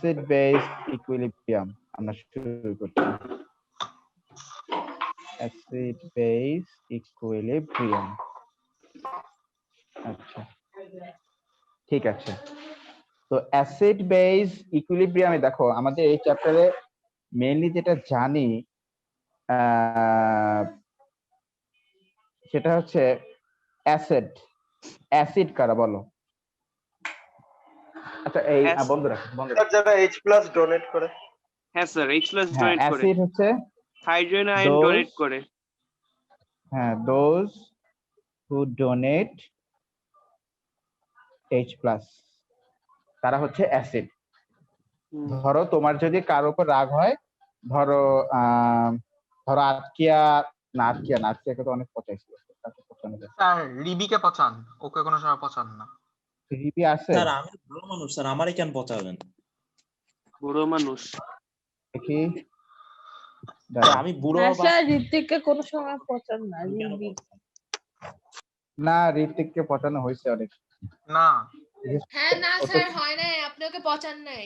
Acid base equilibrium আমরা শুরু করছি। Acid base equilibrium. আচ্ছা ঠিক আছে। তো অ্যাসিড বেস ইকুইলিব্রিয়ামে দেখো আমাদের এই চ্যাপ্টারে মেইনলি যেটা জানি সেটা হচ্ছে অ্যাসিড কারা বলো? আচ্ছা এই বন্ধ রাখো যারা H+ ডোনেট করে। হ্যাঁ স্যার H+ ডোনেট করে। অ্যাসিড হচ্ছে হাইড্রোজেন আয়ন ডোনেট করে। হ্যাঁ দোজ হু ডোনেট H+ তারা হচ্ছে অ্যাসিড। ধরো তোমার যদি কার উপর রাগ হয়, ধরো আটকিয়াকে তো অনেক পচাইছিল, স্যার রিবিকে পচান, ওকে কোনো সময় পচান না। রিবি আছে স্যার আমি ভালো মানুষ স্যার, আমারই কেন পচাবেন? বুড়ো মানুষ দেখি আমি বুড়ো স্যার ঋত্বিককে কোনো সময় পছন্দ না। রিবি না, ঋত্বিককে পচানো হয়েছে অনেক। না হ্যাঁ না স্যার হয় নাই, আপনি ওকে পচান নাই।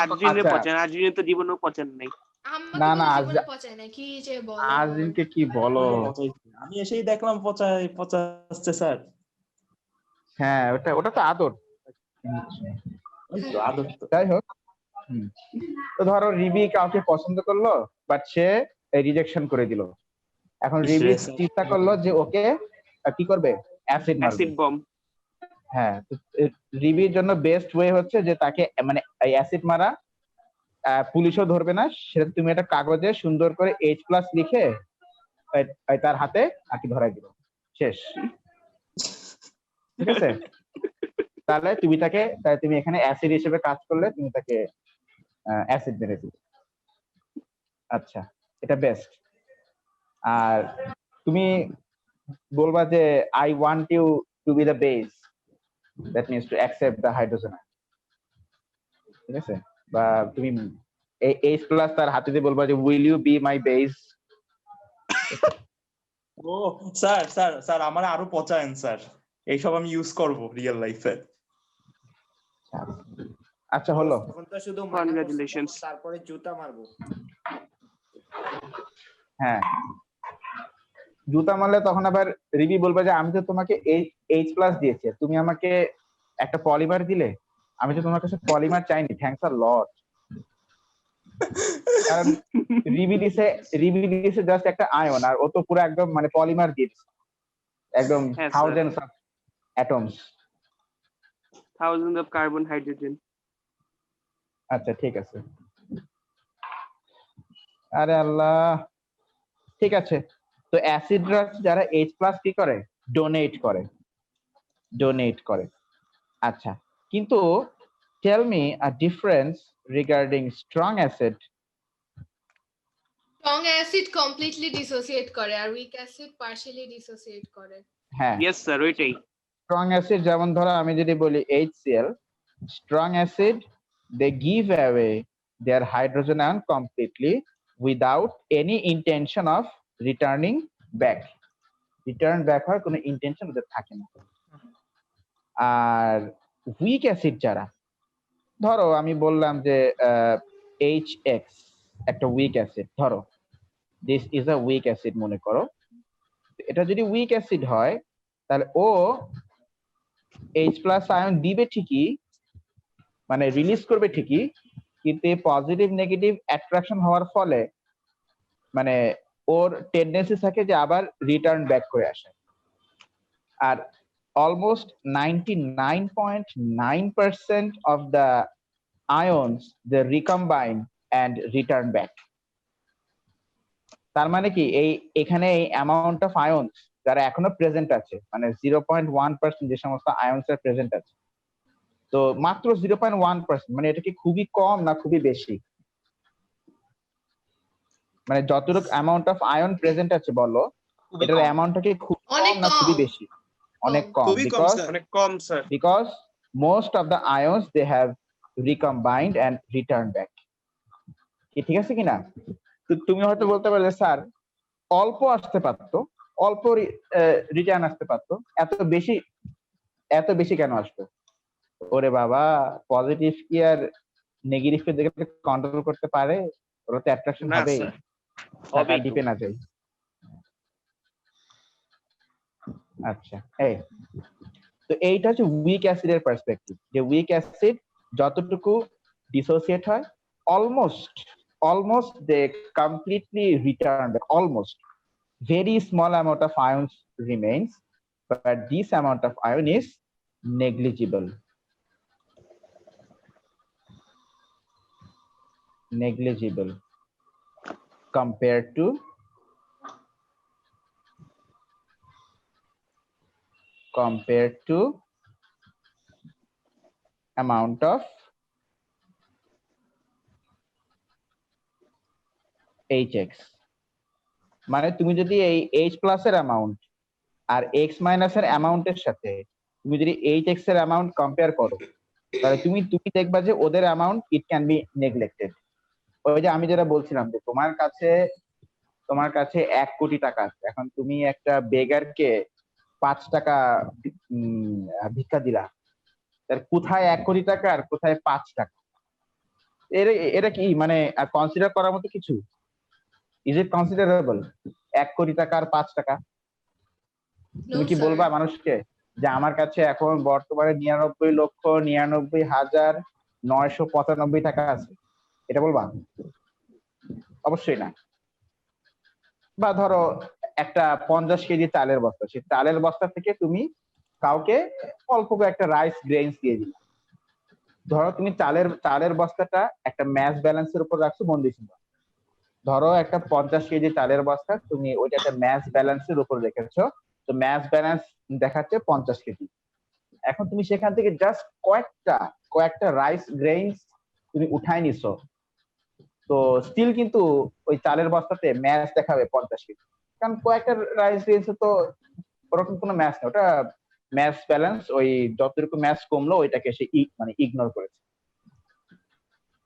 আর্জুনে পচান, আর্জুনে তো জীবনেও পচান নাই। না আমাকে না কোনো জীবনে পচায় না, কি যে বলো। আর্জুনকে কি বলো? আমি এসেই দেখলাম পচাচ্ছে স্যার। হ্যাঁ ওটা তো আদর। আদর তো। যাই হোক, তো ধরো রিবি কাউকে পছন্দ করলো বাট সে রিজেকশন করে দিল। এখন রিবি চিন্তা করলো যে ওকে কি করবে, অ্যাসিড বম। হ্যাঁ, রিবির জন্য বেস্ট ওয়ে হচ্ছে যে তাকে মানে এই অ্যাসিড মারা, পুলিশও ধরবে না, সেটা তুমি একটা কাগজে সুন্দর করে H+ লিখে তার হাতে আঁকি ধরাই দিল, শেষ। ঠিক আছে, তাহলে তুমি এখানে অ্যাসিড হিসেবে কাজ করলে তুমি তাকে অ্যাসিড মেরে দিবে। আচ্ছা, এটা বেস্ট। আর তুমি বলবা যে I want you to be the base, that means to accept the hydrogen. ঠিক আছে, বা তুমি H+ তার হাতে দিয়ে বলবা যে will you be my base. ও স্যার স্যার স্যার আমার আরো পচায়েন স্যার, এইসব আমি ইউজ করব রিয়েল লাইফে। আচ্ছা হলো, এখন তো শুধু কনগ্রাচুলেশনস, তারপরে জুতা মারবো। হ্যাঁ জুতা মারলে তখন আবার রিবি বলবে যে আমি তো তোমাকে H+ দিয়েছি, তুমি আমাকে একটা পলিমার দিলে, আমি তো তোমার কাছে পলিমার চাইনি, থ্যাঙ্কস আ লট। কারণ রিবি দিছে জাস্ট একটা আয়ন, আর ও তো পুরো একদম মানে পলিমার দিয়েছে, একদম thousands of atoms, thousand of carbon hydrogen. আচ্ছা ঠিক আছে, আরে আল্লাহ, ঠিক আছে। তো অ্যাসিডরা যারা H+ কি করে, ডোনেট করে। আচ্ছা, কিন্তু tell me a difference regarding strong acid. Strong acid completely dissociate করে আর উইক অ্যাসিড পার্শিয়ালি ডিসোসিয়েট করে। হ্যাঁ ইয়েস স্যার, ওইটাই। স্ট্রং অ্যাসিড যেমন ধরো আমি যদি বলি HCl, strong acid they give away their hydrogen ion completely without any intention of returning back. Return back হওয়ার কোনো ইন্টেনশন ওদের থাকে না। আর উইক অ্যাসিড যারা, ধরো আমি বললাম যে HX একটা উইক অ্যাসিড, ধরো this is a weak acid মনে করো, এটা যদি উইক অ্যাসিড হয় তাহলে ও H+ আয়ন দিবে ঠিকই, মানে রিলিজ করবে ঠিকই, কিন্তু পজিটিভ নেগেটিভ অ্যাট্রাকশন হওয়ার ফলে মানে ওর টেন্ডেন্সি থাকে যে আবার রিটার্ন ব্যাক করে আসে। আর almost 99.9% of the ions they recombine and return back. তার মানে কি এখানে এই অ্যামাউন্ট অফ আয়ন্স যারা এখনো প্রেজেন্ট আছে, মানে 0.1% যে সমস্ত আয়ন্স এর প্রেজেন্ট আছে, তো মাত্র 0.1%, মানে এটা কি খুবই কম না খুবই বেশি? মানে যতটুকু অ্যামাউন্ট অফ আয়ন প্রেজেন্ট আছে বলো, এটার অ্যামাউন্টটা কি খুব কম না খুবই বেশি? অনেক কম, because most of the ions they have recombined and returned back. ঠিক আছে কিনা? তো তুমি হয়তো বলতে পারো যে স্যার অল্প আসতে পারতো, অল্প রিটার্ন আসতে পারতো, এত বেশি কেন আসতো? ওরে বাবা, পজিটিভ কি আর নেগেটিভের দিকে কন্ট্রোল করতে পারে, ওরা তো অ্যাট্রাকশন না হবেই, স্যার, হবেই তো। ডিপে না যাই। আচ্ছা, এই তো এইটা হচ্ছে উইক অ্যাসিডের পার্সপেক্টিভ, যে উইক অ্যাসিড যতটুকু ডিসোসিয়েট হয় almost they completely return back, almost. Very small amount of ions remains, but this amount of ion is negligible compared to amount of HX. মানে তুমি যদি এই H প্লাস এর amount আর X minus এর অ্যামাউন্টের সাথে তুমি যদি HX এর অ্যামাউন্ট কম্পেয়ার করো, তাহলে তুমি দেখবা যে ওদের amount it can be neglected. ওই যে আমি যেটা বলছিলাম যে তোমার কাছে 1 কোটি টাকা আছে, এখন তুমি একটা বেগারকে 5 টাকা ভিক্ষা দিলা, তার কোথায় 1 কোটি টাকা আর কোথায় 5 টাকা? এটা কি মানে কনসিডার করার মতো কিছু? ইজ ইট কনসিডারেবল 1 কোটি টাকা আর 5 টাকা? তুমি কি বলবা মানুষকে যে আমার কাছে এখন বর্তমানে 99,99,995 টাকা আছে, এটা বলবা? অবশ্যই না। বা ধরো একটা 50 কেজি চালের বস্তা, সেই চালের বস্তা থেকে তুমি কাউকে অল্প একটা রাইস গ্রেইনস দিয়ে দিলে, ধরো তুমি চালের বস্তাটা একটা ম্যাচ ব্যালেন্সের উপর রাখছো, মন দিয়েছো, ধরো একটা 50 কেজি চালের বস্তা তুমি ওইটা একটা ম্যাচ ব্যালেন্সের উপর রেখেছো, তো ম্যাচ ব্যালেন্স দেখাচ্ছে 50 কেজি। এখন তুমি সেখান থেকে জাস্ট কয়েকটা রাইস গ্রেইনস তুমি উঠাই নিছো, তো স্টিল কিন্তু ওই চালের বস্তাতে ম্যাচ দেখাবে 50 কেজি, কারণ কয়েকটা রাইস গ্রেইনস তো ওরকম কোনো ম্যাচ না, ওটা ম্যাচ ব্যালেন্স, ওই যতটুকু ম্যাচ কমলো ওইটাকে সে মানে ইগনোর করেছে,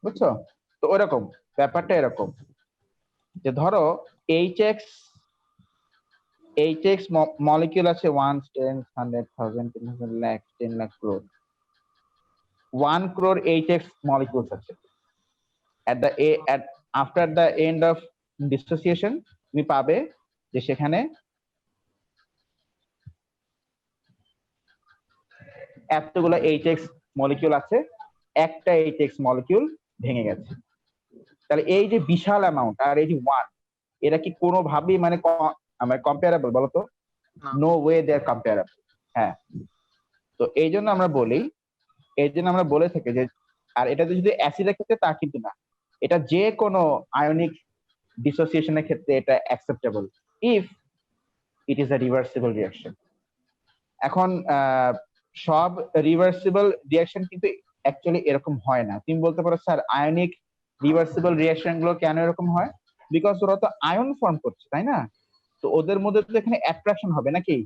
বুঝছো? তো ওরকম ব্যাপারটা এরকম যে ধরো HX মলিকিউল আছে 1, 10, 100,000, 10,000 lakh, 10 lakh crore, 1 crore HX molecules আছে। After the end of dissociation তুমি পাবে যে সেখানে এতগুলো HX মলিকিউল আছে, একটা HX মলিকিউল ভেঙে গেছে। তাহলে এই যে বিশাল অ্যামাউন্ট আর এই যে 1, এটা কি কোনোভাবেই মানে কম্পেয়ারেবল? বলো তো, no way they are comparable. হ্যাঁ, তো এই জন্য আমরা বলে থাকি যে, আর এটা যদি অ্যাসিডের ক্ষেত্রে তা কিন্তু না, এটা যে কোনো আয়নিক ডিসোসিয়েশনের ক্ষেত্রে এটা acceptable if it is a reversible reaction. এখন সব রিভার্সিবল রিঅ্যাকশন কিন্তু অ্যাকচুয়ালি এরকম হয় না। তুমি বলতে পারো স্যার আয়নিক রিভার্সিবল রিঅ্যাকশন গুলো কেন এরকম হয়? বিকজ ওরা তো আয়ন ফর্ম করছে, তাই না? তো ওদের মধ্যে তো এখানে অ্যাট্রাকশন হবে নাকি?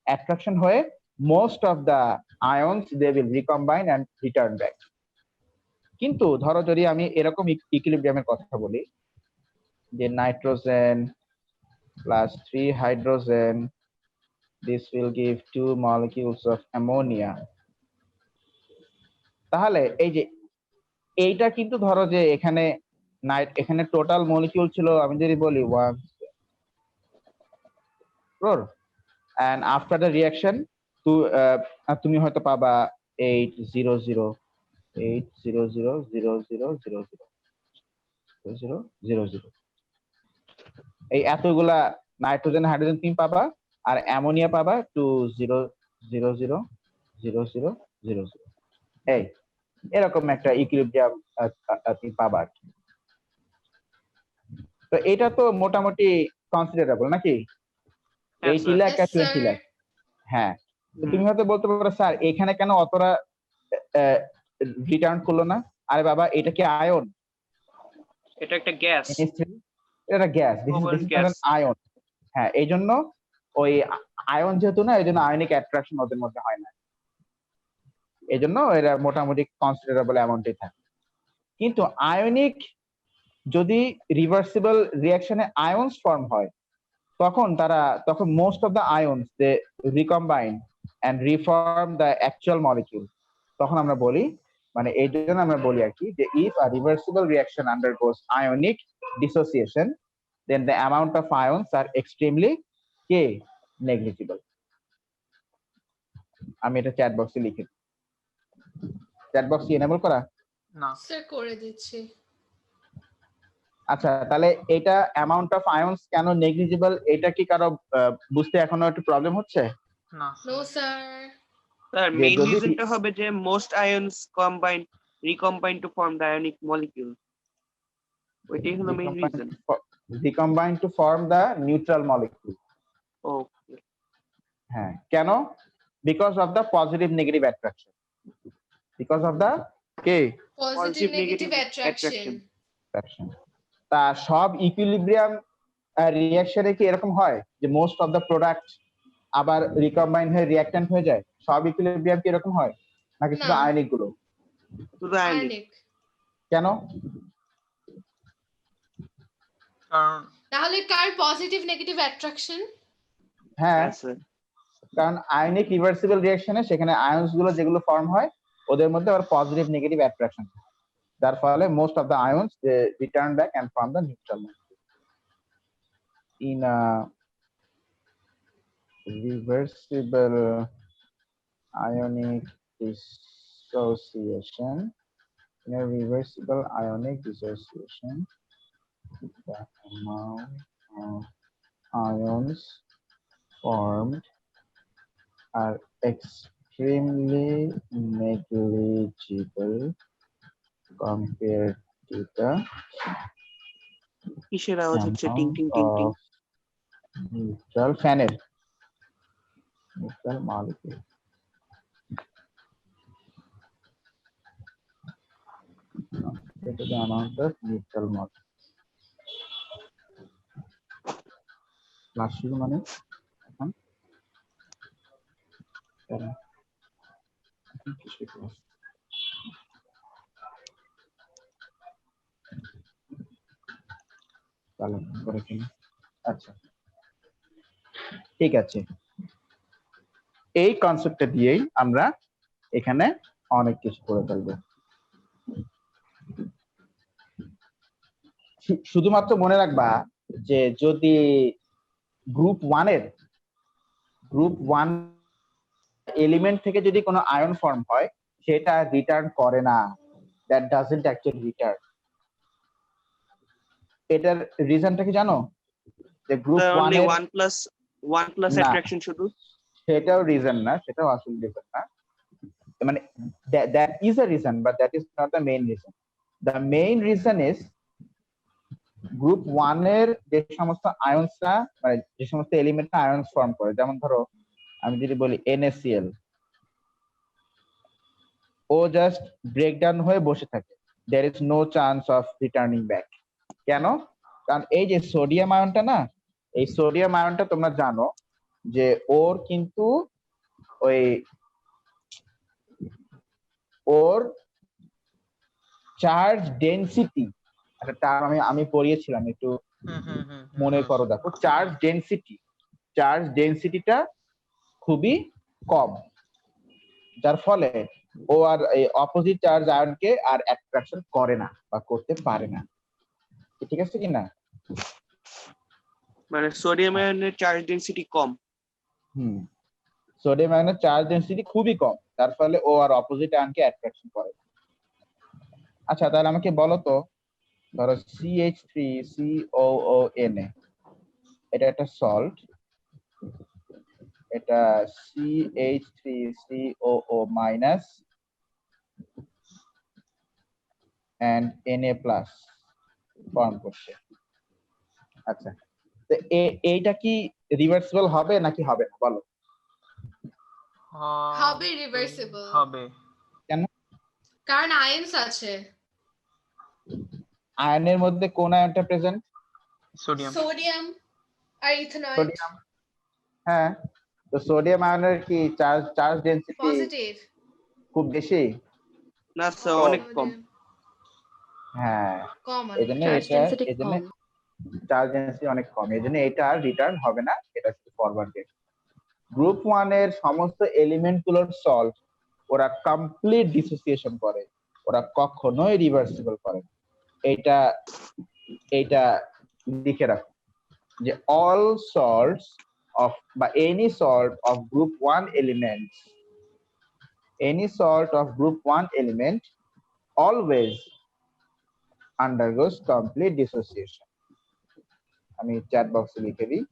অ্যাট্রাকশন হয়ে most of the ions they will recombine and return back. কিন্তু ধরো যদি আমি এরকম ইকুইলিব্রিয়ামের কথা বলি যে nitrogen plus 3 hydrogen, this will give 2 molecules of ammonia, তাহলে এই যে এইটা কিন্তু ধরো যে এখানে টোটাল মলিকিউল ছিল আমি যদি বলি 1 crore, and after the reaction তুমি হয়তো পাবা 800,000,000,000,000 এই এতগুলা নাইট্রোজেন হাইড্রোজেন তুমি পাবা, আর অ্যামোনিয়া পাবা 200,000,000,000 এই এরকম একটা ইকুইলিব্রিয়াম তুমি পাবা। তো এটা তো মোটামুটি কনসিডারেবল নাকি? 80 লাখ আর 20 লাখ। হ্যাঁ, তো তুমি হয়তো বলতে পারো স্যার এখানে কেন অতটা রিটার্ন করলো না? আরে বাবা, এটা কি আয়ন? এটা একটা গ্যাস, এটা গ্যাস, দিস ইজ আয়ন। হ্যাঁ, এই জন্য ওই আয়ন যেহেতু না, এই জন্য আয়নিক অ্যাট্রাকশন ওদের মধ্যে হয় না, এই জন্য এরা মোটামুটি কনসিডারেবল অ্যামাউন্টে থাকে। কিন্তু আয়নিক যদি রিভার্সিবল রিঅ্যাকশনে আয়নস ফর্ম হয়, তখন most of the ions they recombine and reform the actual molecule. তখন আমরা বলি মানে এই জন্য আমরা বলি আর কি যে if a reversible reaction undergoes ionic dissociation then the amount of ions are extremely negligible. আমি এটা চ্যাট বক্সে লিখে চ্যাট বক্স এনেবল করা। না স্যার করে দিচ্ছি। আচ্ছা তাহলে এটা অ্যামাউন্ট অফ আয়ন্স কেন নেগলিজিবল, এটা কি কারো বুঝতে এখনো একটু প্রবলেম হচ্ছে? না নো স্যার। স্যার যে মেইন যদি- রিজনটা হবে যে most ions recombine to form the ionic molecule, ওইটাই হলো main reason. recombine to form the neutral molecule. ওকে হ্যাঁ কেন? Because of the positive negative attraction, because of the positive Positive, negative negative attraction. attraction. তা সব equilibrium রিঅ্যাকশনে কি এরকম হয় যে মোস্ট অফ দ্য প্রোডাক্ট আবার রিকম্বাইন হয়ে রিঅ্যাক্ট্যান্ট হয়ে যায়? সব ইকুইলিব্রিয়াম কি এরকম হয় নাকি শুধু না। আয়নিক গুলো? শুধু আয়নিক। আয়নিক। কেন? কারণ তাহলে কার পজিটিভ নেগেটিভ অ্যাট্রাকশন? হ্যাঁ হ্যাঁ স্যার। কারণ আয়নিক রিভার্সিবল রিঅ্যাকশনে সেখানে আয়ন্স গুলো যেগুলো ফর্ম হয় ওদের মধ্যে আবার পজিটিভ নেগেটিভ অ্যাট্রাকশন, যার ফলে most of the ions they return back and form the neutral in a reversible ionic dissociation. In a reversible ionic dissociation, the amount of ions formed are extremely negligible compared to the কিসের আওয়াজ হচ্ছে? টিং amount টিং টিং টিং। of neutral ফ্যানের neutral molecule. Compared to the amount of neutral molecule. Last মানে এখন কিসের class? তাহলে করে ফেলি। আচ্ছা ঠিক আছে, এই কনসেপ্টটা দিয়েই আমরা এখানে অনেক কিছু করে ফেলবো। শুধুমাত্র মনে রাখবা যে যদি গ্রুপ ওয়ান এলিমেন্ট থেকে যদি কোনো আয়ন ফর্ম হয় সেটা রিটার্ন করে না, দ্যাট ডাজন্ট অ্যাকচুয়ালি রিটার্ন। এটার রিজনটা কি জানো? যে গ্রুপ ওয়ান only এর 1 plus না। attraction শুধু। সেটাও রিজন না, সেটাও আসল রিজন না, মানে that is a reason but that is not the main reason. The main reason is group 1 এর যে সমস্ত আয়নসরা মানে যে সমস্ত এলিমেন্টটা আয়নস ফর্ম করে, যেমন ধরো আমি যদি বলি NaCl, ও জাস্ট ব্রেকডাউন হয়ে বসে থাকে, there is no chance of returning back. কেন? কারণ এই যে সোডিয়াম আয়নটা না, এই সোডিয়াম আয়নটা তোমরা জানো যে ওর কিন্তু ওর চার্জ ডেনসিটি, একটা টার্ম আমি পড়িয়েছিলাম, একটু মনে করো, দেখো চার্জ ডেনসিটিটা খুবই কম, যার ফলে ও আর এই অপোজিট চার্জ আয়নকে আর অ্যাট্রাকশন করে না বা করতে পারে না। ঠিক আছে কি না? মানে সোডিয়াম আয়নের চার্জ ডেনসিটি কম। সোডিয়াম আয়নের চার্জ ডেনসিটি খুবই কম, যার ফলে ও আর অপোজিট আয়নকে অ্যাট্রাকশন করে না। আচ্ছা তাহলে আমাকে বলো তো, ধরো CH3COONA, এটা একটা সল্ট, এটা CH3COO minus and Na plus form করছে। আচ্ছা তো এইটা কি রিভার্সিবল হবে নাকি হবে না বলো? হবে রিভার্সিবল। হবে। কেন? কারণ আয়নস আছে। আয়নের মধ্যে কোন আয়নটা প্রেজেন্ট? সোডিয়াম আর ইথানয়েড। সোডিয়াম। হ্যাঁ, তো সোডিয়াম আয়নের কি চার্জ ডেনসিটি পজিটিভ। খুব বেশি? না স্যার, অনেক কম। হ্যাঁ, কম। এজন্য চার্জ ডেনসিটি অনেক কম, এজন্য এটা আর রিটার্ন হবে না, এটা শুধু ফরওয়ার্ড গেট। গ্রুপ 1 এর সমস্ত এলিমেন্ট গুলোর সল্ট ওরা কমপ্লিট ডিসোসিয়েশন করে, ওরা কখনোই রিভার্সিবল করে না। এইটা এইটা লিখে রাখো যে all sorts of বা any sort of group 1 elements, any sort of group 1 element always undergoes complete dissociation. আমি চ্যাট বক্সে লিখে দিই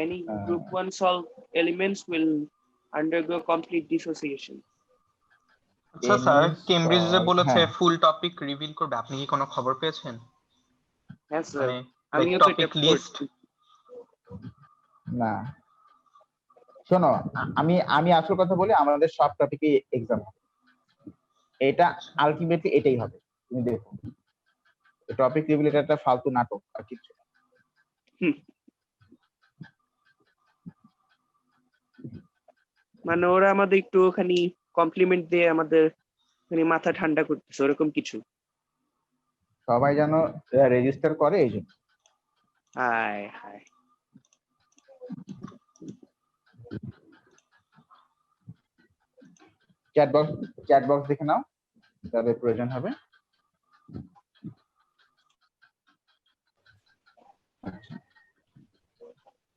Any group 1 solve elements will undergo complete dissociation. আচ্ছা স্যার, Any কেমব্রিজ যে sort- বলেছে হ্যাঁ। ফুল টপিক রিভিল করবে, আপনি কি কোনো খবর পেয়েছেন? হ্যাঁ স্যার, মানে আমিও তো টপিক এটা লিস্ট? না শোনো, আমি আসল কথা বলি, আমাদের সব টপিকে এক্সাম হবে, এটা আলটিমেটলি এটাই হবে। তুমি দেখো টপিক রিভিল এটা একটা ফালতু নাটক আর কিছু না। মানে ওরা আমাদের একটুখানি কমপ্লিমেন্ট দিয়ে আমাদের মানে মাথা ঠান্ডা করতেছে ওরকম কিছু। সবাই যেন রেজিস্টার করে এই জন্য। হায় হায়, চ্যাট বক্স দেখে নাও, যাদের প্রয়োজন হবে।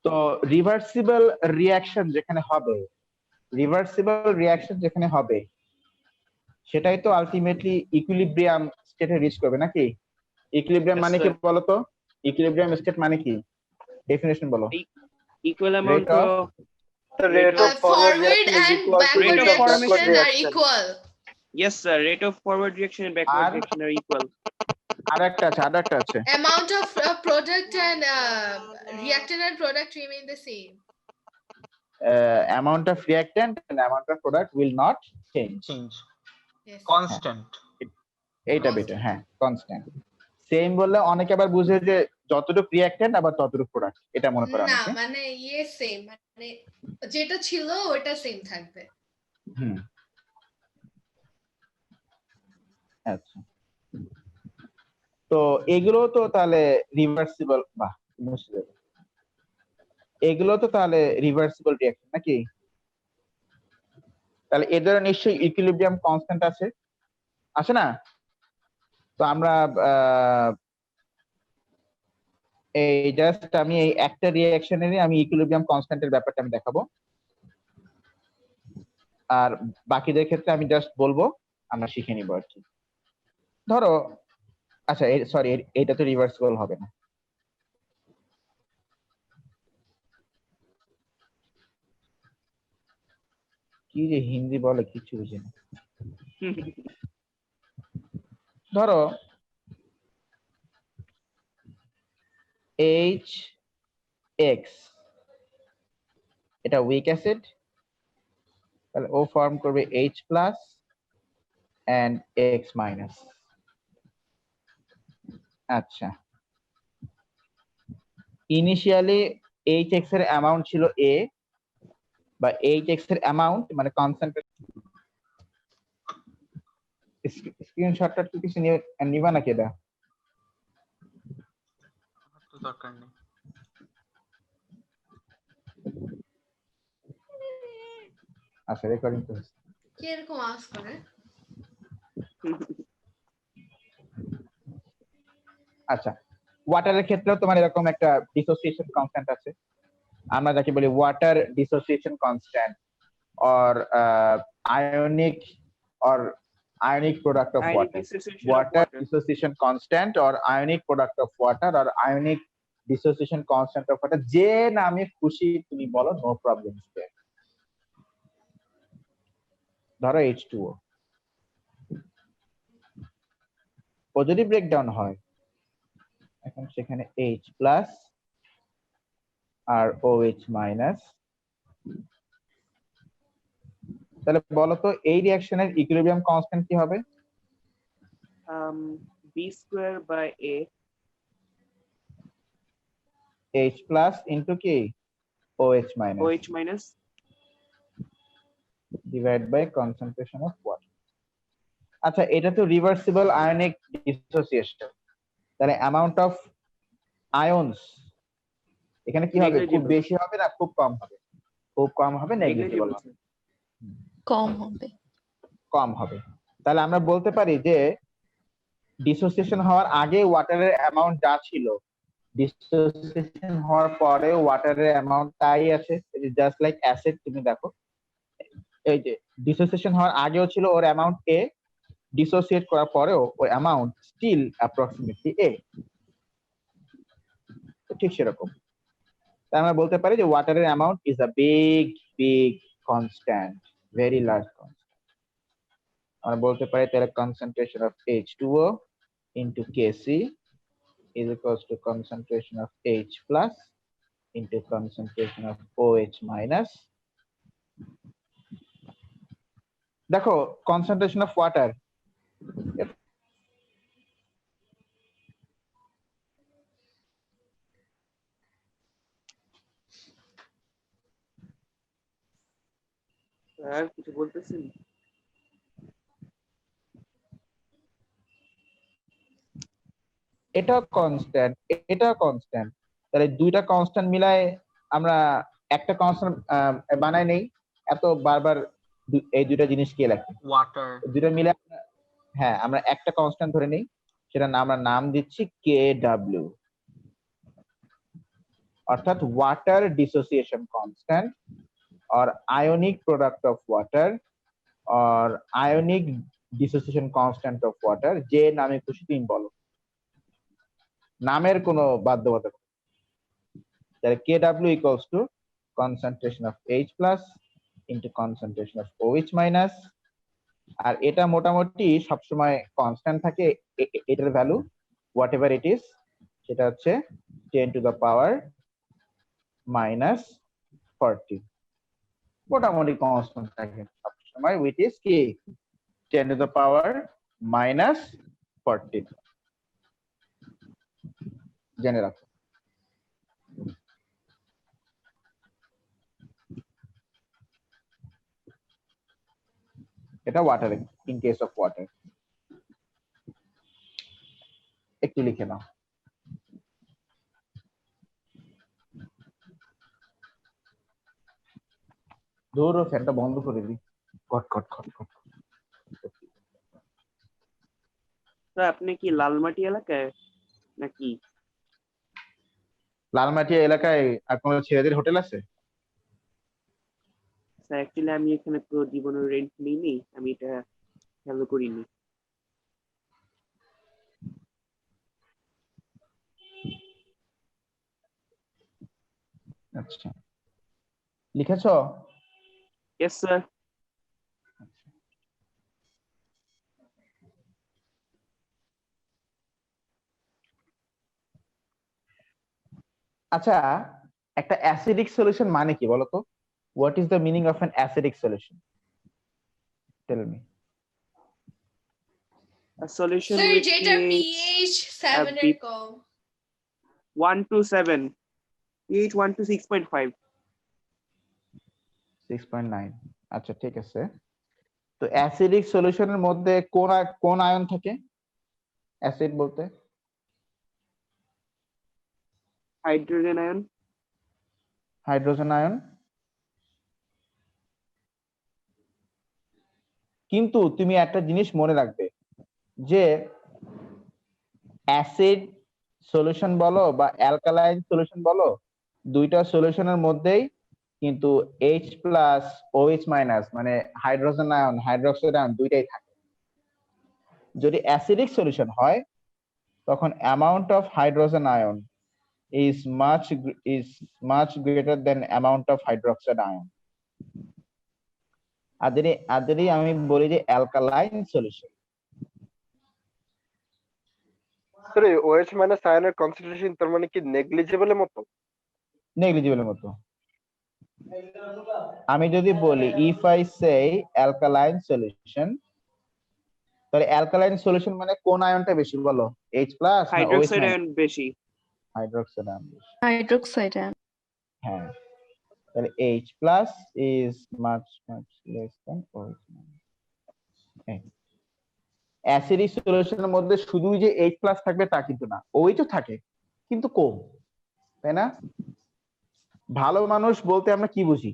তো রিভার্সিবল রিঅ্যাকশন যেখানে হবে সেটাই তো আলটিমেটলি ইকুইলিব্রিয়াম স্টেটে রিচ করবে নাকি? ইকুইলিব্রিয়াম Yes, মানে কি sir. বলতো? ইকুইলিব্রিয়াম স্টেট মানে কি? ডেফিনেশন বলো। equal amount Rate of- of The rate of Forward reaction is and equal to backward rate of reaction formation. are equal. yes sir, rate of forward reaction and backward R- reaction are equal. আরেকটা আছে Amount of product and reactant and product remain the same. amount of reactant and amount of product will not change. Change Yes. Constant. এইটা better, হ্যাঁ constant. Same বললে অনেকে আবার বুঝে যে যতটুকু রিঅ্যাক্ট্যান্ট আবার ততটুকু প্রোডাক্ট, এটা মনে করে না অনেকে। মানে সেম, মানে যেটা ছিল ওটা সেম থাকবে। হুম, আচ্ছা। তো এগুলো তো তাহলে রিভার্সিবল, বাহ মুছে দেবে। এগুলো তো তাহলে রিভার্সিবল রিঅ্যাকশন নাকি? তাহলে এদের নিশ্চয়ই ইকুইলিব্রিয়াম কনস্ট্যান্ট আছে না? তো আমরা এই জাস্ট আমি এই একটা রিঅ্যাকশনেরই আমি ইকুইলিব্রিয়াম কনস্ট্যান্টের ব্যাপারটা আমি দেখাবো, আর বাকিদের ক্ষেত্রে আমি জাস্ট বলবো, আমরা শিখে নিব আর কি। ধরো আচ্ছা সরি, এটা তো রিভার্সিবল হবে না। কি যে হিন্দি বলে কিছু বুঝি না। ধরো HX, এটা উইক অ্যাসিড, তাহলে ও ফর্ম করবে H plus and X minus. আচ্ছা, ইনিশিয়ালি HX এর অ্যামাউন্ট ছিল A, বা HX এর অ্যামাউন্ট মানে কনসেন্ট্রেশন। স্ক্রিনশটটা কি কিছু নিবা নাকি? এটা তো দরকার নেই। আচ্ছা, রেকর্ডিং তো হচ্ছে। কি এরকম আওয়াজ করে? আচ্ছা, ওয়াটারের ক্ষেত্রেও তোমার এরকম একটা ডিসোসিয়েশন কনস্ট্যান্ট আছে, আমরা যাকে বলি water dissociation constant or ionic product of Ionic water, dissociation of water water. dissociation constant or ionic product of water or ionic dissociation constant of water, যে নামে খুশি তুমি বলো, নো প্রবলেম। ধরো H2O, ও যদি ব্রেকডাউন হয় এখন সেখানে H প্লাস আর OH মাইনাস, তাহলে বলো তো এই রিঅ্যাকশনের ইকুইলিব্রিয়াম কনস্ট্যান্ট কি হবে? B square by A. H plus into কি OH minus OH minus. Divide by concentration of water. আচ্ছা, এটা তো রিভার্সিবল আয়নিক ডিসোসিয়েশন, তাহলে অ্যামাউন্ট অফ আয়নস এখানে কি হবে? খুব Negligible. বেশি হবে না খুব কম হবে? খুব কম হবে, নেগলিজিবল Negligible. হবে। কম হবে। কম হবে। তাহলে আমরা বলতে পারি যে ডিসোসিয়েশন হওয়ার আগে ওয়াটারের অ্যামাউন্ট যা ছিল, ডিসোসিয়েশন হওয়ার পরে ওয়াটারের অ্যামাউন্ট তাই আছে। জাস্ট লাইক অ্যাসিড, তুমি দেখো এই যে ডিসোসিয়েশন হওয়ার আগেও ছিল ওর অ্যামাউন্ট এ, ডিসোসিয়েট করার পরেও ওর অ্যামাউন্ট স্টিল অ্যাপ্রক্সিমেটলি এ। ঠিক সেরকম তাই আমরা বলতে পারি যে ওয়াটারের amount is a big constant, very large constant. আমরা বলতে পারি তাহলে concentration of H2O into Kc is equals to concentration of H plus into concentration of OH minus. দেখো concentration of water, আর কিছু বলতেছেন? এটা কনস্ট্যান্ট, এটা কনস্ট্যান্ট, তাহলে দুইটা কনস্ট্যান্ট মিলায় আমরা একটা কনস্ট্যান্ট বানাই নেই, এত বারবার এই দুইটা জিনিস কে লাগে, ওয়াটার। দুইটা মিলে হ্যাঁ আমরা একটা কনস্ট্যান্ট ধরে নেই, সেটা আমরা নাম দিচ্ছি KW, অর্থাৎ water dissociation constant or ionic product of water or ionic dissociation constant of water, যে নামে খুশি তুমি বলো, নামের কোনো বাধ্যবাধকতা নেই। তাহলে KW equals to concentration of H plus into concentration of OH minus, আর এটা মোটামুটি সবসময় কনস্ট্যান্ট থাকে, এটার value what ever it is, সেটা হচ্ছে 10 to the power minus 40, মোটামুটি কনস্ট্যান্ট থাকে সবসময়, which is কি 10 to the power minus 40, জেনে রাখো। এটা water, in case of water একটু লিখে নাও। ধরো ফ্যানটা বন্ধ করে দিই, খট খট খট খট। স্যার আপনি কি লালমাটি এলাকায় নাকি? লালমাটিয়া এলাকায় আর কোনো ছেলেদের হোটেল আছে? স্যার অ্যাকচুয়ালি আমি এখানে তো জীবনের রেন্ট নিইনি, আমি এটা খেয়াল করিনি। আচ্ছা, লিখেছো? Yes sir. আচ্ছা, একটা অ্যাসিডিক সলিউশন মানে কি বলো তো? What is the meaning of an acidic solution? Tell me. A solution Sir, which যেটার is pH 7 এর কম। 1 to 7, pH 1 to 6.5. 6.9, আচ্ছা ঠিক আছে। তো অ্যাসিডিক সলিউশনের মধ্যে কোন আয়ন থাকে অ্যাসিড বলতে? Hydrogen ion. Hydrogen ion. কিন্তু তুমি একটা জিনিস মনে রাখবে যে অ্যাসিড সলিউশন বলো বা অ্যালকালাইন সলিউশন বলো, দুইটা সলিউশনের মধ্যেই কিন্তু H প্লাস OH মাইনাস মানে হাইড্রোজেন আয়ন হাইড্রোক্সাইড আয়ন দুইটাই থাকে। যদি অ্যাসিডিক সলিউশন হয় তখন amount of hydrogen ion is much greater than amount of hydroxide ion. আদেরই আমি বলি যে alkaline solution. Sir OH minus আয়নের কনসেন্ট্রেশন তার মানে কি নেগলিজিবলের মতো? নেগলিজিবলের মতো। আমি যদি বলি if I say alkaline solution, তাহলে অ্যালকালাইন সলিউশন মানে কোন আয়নটা বেশি বলো? H প্লাস না OH হাইড্রোক্সাইড মাইনাস? আয়ন বেশি। হাইড্রোক্সাইড আয়ন বেশি। Hydroxide ion. হ্যাঁ, তাহলে H plus is much less than OH minus. Acidic সলিউশনের মধ্যে শুধু যে H plus থাকবে তা কিন্তু না, OH ও থাকে কিন্তু কম, তাই না? ভালো মানুষ বলতে আমরা কি বুঝি?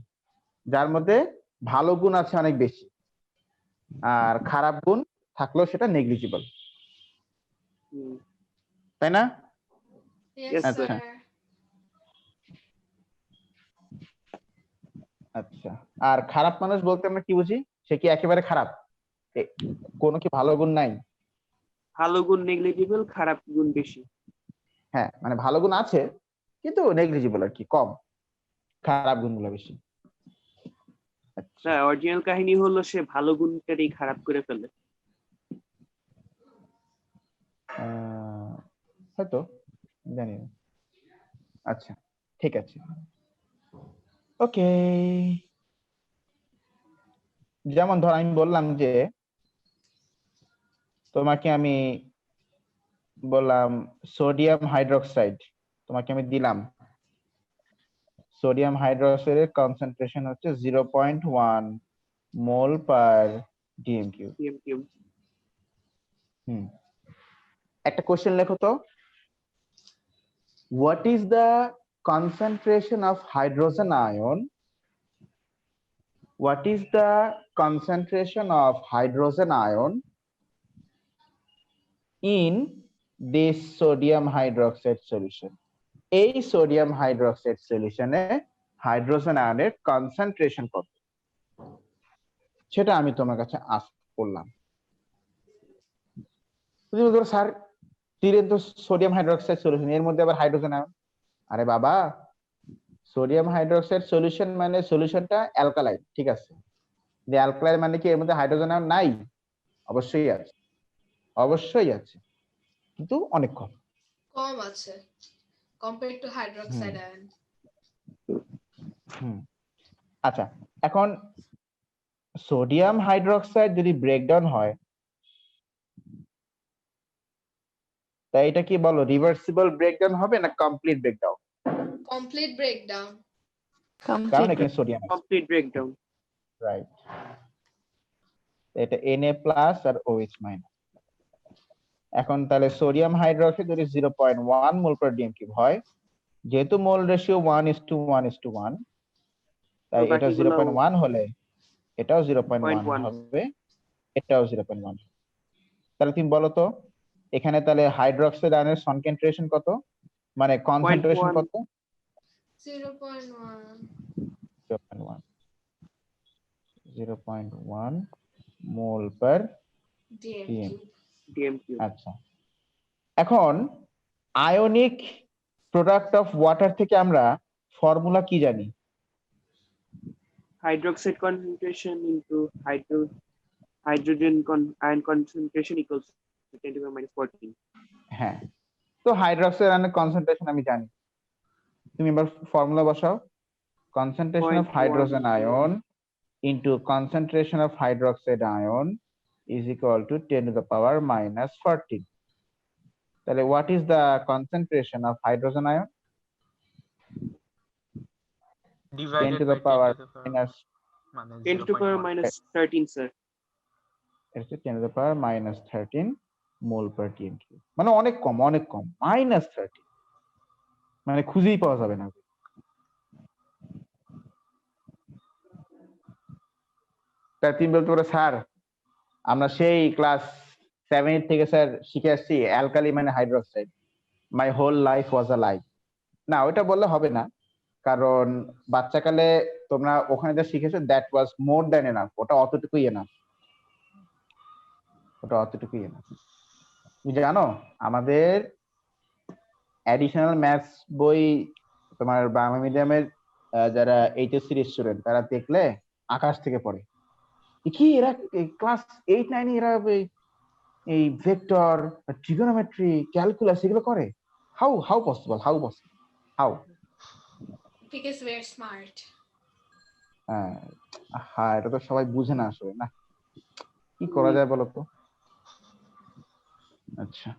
যার মধ্যে ভালো গুণ আছে অনেক বেশি, আর খারাপ গুণ থাকলেও সেটা নেগলিজিবল, হুম, তাই না? Yes, Yes, sir. sir. আচ্ছা, আর খারাপ মানুষ বলতে আমরা কি বুঝি? সে কি একেবারে খারাপ? কোনো কি ভালো গুণ নাই? ভালো গুণ নেগলিজিবল, খারাপ গুণ বেশি। হ্যাঁ, মানে ভালো গুণ আছে কিন্তু নেগলিজিবল আর কি, কম, খারাপ গুণগুলো বেশি। আচ্ছা, না, অরিজিনাল কাহিনী হলো সে ভালো গুণটারই খারাপ করে ফেলে। হয়তো, জানি না। আচ্ছা, ঠিক আছে, ওকে। যেমন ধর আমি বললাম যে তোমাকে আমি বললাম সোডিয়াম হাইড্রোক্সাইড, তোমাকে আমি দিলাম সোডিয়াম হাইড্রোক্সাইডের কনসেন্ট্রেশন হচ্ছে 0.1 মোল পার ডিএম কিউব। কিউব। একটা কোশ্চেন লেখো তো, what is the concentration of hydrogen ion, what is the concentration of hydrogen ion in this sodium hydroxide solution? এই সোডিয়াম হাইড্রোক্সাইড সলিউশনে হাইড্রোজেন আয়নের কনসেন্ট্রেশন কত, সেটা আমি তোমার কাছে আস্ক করলাম। তুমি বলছো স্যার তীরের তো সোডিয়াম হাইড্রোক্সাইড সলিউশন, এর মধ্যে আবার হাইড্রোজেন আয়ন। আরে বাবা, সোডিয়াম হাইড্রোক্সাইড সলিউশন মানে সলিউশনটা অ্যালকালাইন, ঠিক আছে? অ্যালকালাইন মানে কি এর মধ্যে হাইড্রোজেন আয়ন নাই? অবশ্যই আছে, অবশ্যই আছে, কিন্তু অনেক কম। কম আছে compared to hydroxide ion. আচ্ছা, এখন সোডিয়াম হাইড্রোক্সাইড যদি ব্রেকডাউন হয়, তাই এটা কি বলো রিভার্সিবল ব্রেকডাউন হবে না কমপ্লিট ব্রেকডাউন? Complete breakdown. কারণ এখানে সোডিয়াম আছে, কমপ্লিট ব্রেকডাউন। রাইট? এটা Na+ আর OH-। এখন তাহলে সোডিয়াম হাইড্রোক্সাইড যদি 0.1 মোল পার ডিএম কিউব হয়, যেহেতু মোল রেশিও 1:1:1, তাই তো এটা বাকিগুলো 0.1 হলে এটাও 0.1 0.1 হবে, এটাও 0.1। তাহলে তুমি বলো তো এখানে তাহলে হাইড্রোক্সাইড আয়নের কনসেন্ট্রেশন কত, মানে কনসেন্ট্রেশন 0.1 কত? 0.1. 0.1, 0.1 মোল পার DM DM. cube. DM cube. আচ্ছা, এখন আয়নিক প্রোডাক্ট অফ ওয়াটার থেকে আমরা ফর্মুলা কি জানি? Hydroxide concentration into hydrogen ion concentration equals 10⁻⁻14। হ্যাঁ, তো হাইড্রোক্সাইড আয়নের কনসেন্ট্রেশন আমি জানি, তুমি এবার ফর্মুলা বসাও। Concentration of 0.1 hydrogen ion into concentration of hydroxide ion is equal to 10⁻⁻14। তাহলে what is the concentration of hydrogen ion? 10 divided to the by 10 power to the power minus, মানে 10 to the power 0.1 -13 sir. it's 10 to the power -13 mole per DM cube, মানে অনেক কম, অনেক কম, -13, মানে খুঁজেই পাওয়া যাবে না। তাই তুমি বলতে পারো স্যার আমরা সেই ক্লাস 7 থেকে স্যার শিখে আসছি অ্যালকালি মানে hydroxide, my whole life was a lie. না, ওইটা বললে হবে না, কারণ বাচ্চাকালে তোমরা ওখানে যা শিখেছো that was more than enough, ওটা অতটুকুই এনাফ, ওটা অতটুকুই এনাফ। তুমি জানো আমাদের অ্যাডিশনাল ম্যাথস বই তোমার বাংলা মিডিয়ামের যারা এইচএসসি স্টুডেন্ট তারা দেখলে আকাশ থেকে পড়ে, কি এরা ক্লাস 8-9 এরা এই ভেক্টর, ট্রিগোনোমেট্রি, ক্যালকুলাস এগুলো করে? How possible, how? Because we're smart. হ্যাঁ, এটা তো সবাই বুঝে না আসলে, না কি করা যায় বলো তো? আচ্ছা,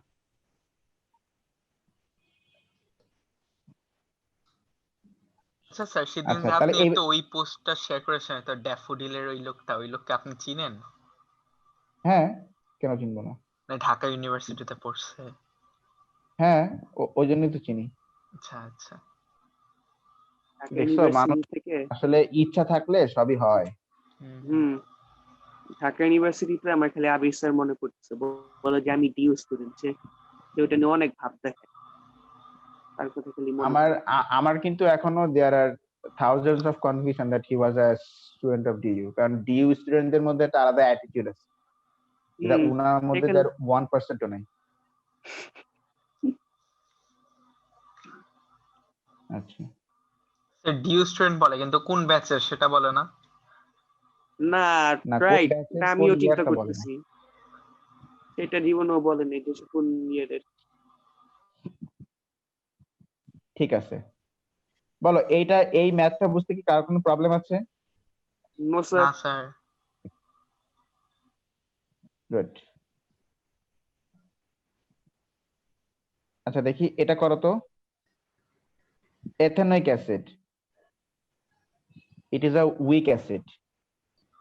আচ্ছা স্যার, সেদিন আচ্ছা, যে তাহলে আপনি এই তো ওই পোস্টটা শেয়ার করেছেন, তো ড্যাফোডিলের ওই লোককে আপনি চিনেন? হ্যাঁ, কেন চিনবো না? মানে ঢাকা ইউনিভার্সিটিতে পড়ছে। হ্যাঁ, ওই জন্যই তো চিনি। আচ্ছা আচ্ছা। দেখছো, মানুষ ইউনিভার্সিটি থেকে আসলে ইচ্ছা থাকলে সবই হয়। হুম ঢাকা ইউনিভার্সিটিতে আমার খালি আবির স্যার মনে পড়ছে, বলে যে আমি ডিউ স্টুডেন্ট, সে ওটা নিয়ে অনেক ভাব দেখে, তার কথা খালি মনে আমার কিন্তু এখনো দেয়ার আর thousands of confusion that he was a student of DU, কারণ DU স্টুডেন্টদের মধ্যে একটা আলাদা অ্যাটিটিউড আছে, যেটা হুম, উনার মধ্যে এখানে- তার 1% ও নেই। আচ্ছা, ডিউ স্টুডেন্ট বলে কিন্তু কোন ব্যাচের সেটা বলে না। না না কোন রাইট, ব্যাচের আমিও কোন চিন্তা ইয়ারটা বলে না। করতেছি, সেটা জীবনেও বলেনি যে সে কোন ইয়ারের। ঠিক আছে, বলো এই ম্যাথটা বুঝতে কি কার কোনো প্রবলেম আছে? নো না স্যার। স্যার। গুড। আচ্ছা দেখি এটা করো তো। Ethanoic acid, it is a weak acid.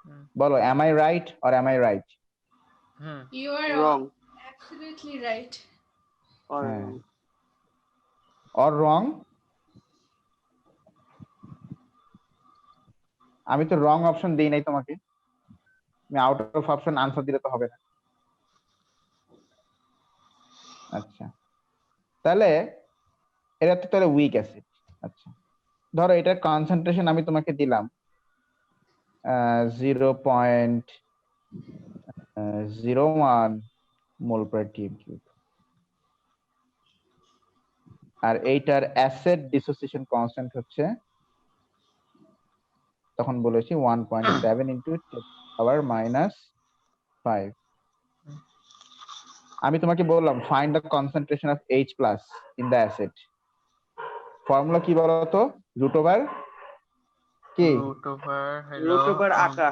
হুম। বলো am I right or am I right? Hmm. You are Wrong. absolutely right. Or হ্যাঁ। or wrong? আমি তো রং অপশন দেই নাই তোমাকে, আমি আউট অফ অপশন আনসার দিলে তো হবে না। আচ্ছা তাহলে এটা তো তাহলে উইক অ্যাসিড। আচ্ছা ধরো এটার কনসেন্ট্রেশন আমি তোমাকে দিলাম 0.01 মোল পার টিএম কিউব, আর এইটার অ্যাসিড ডিসোসিয়েশন কনস্ট্যান্ট হচ্ছে তখন বলেছি 1.7 ইন্টু 10⁻⁵। আমি তোমাকে বললাম find the concentration of H plus in the acid. Formula কি বলতো? রুট ওভার কি? root over আকা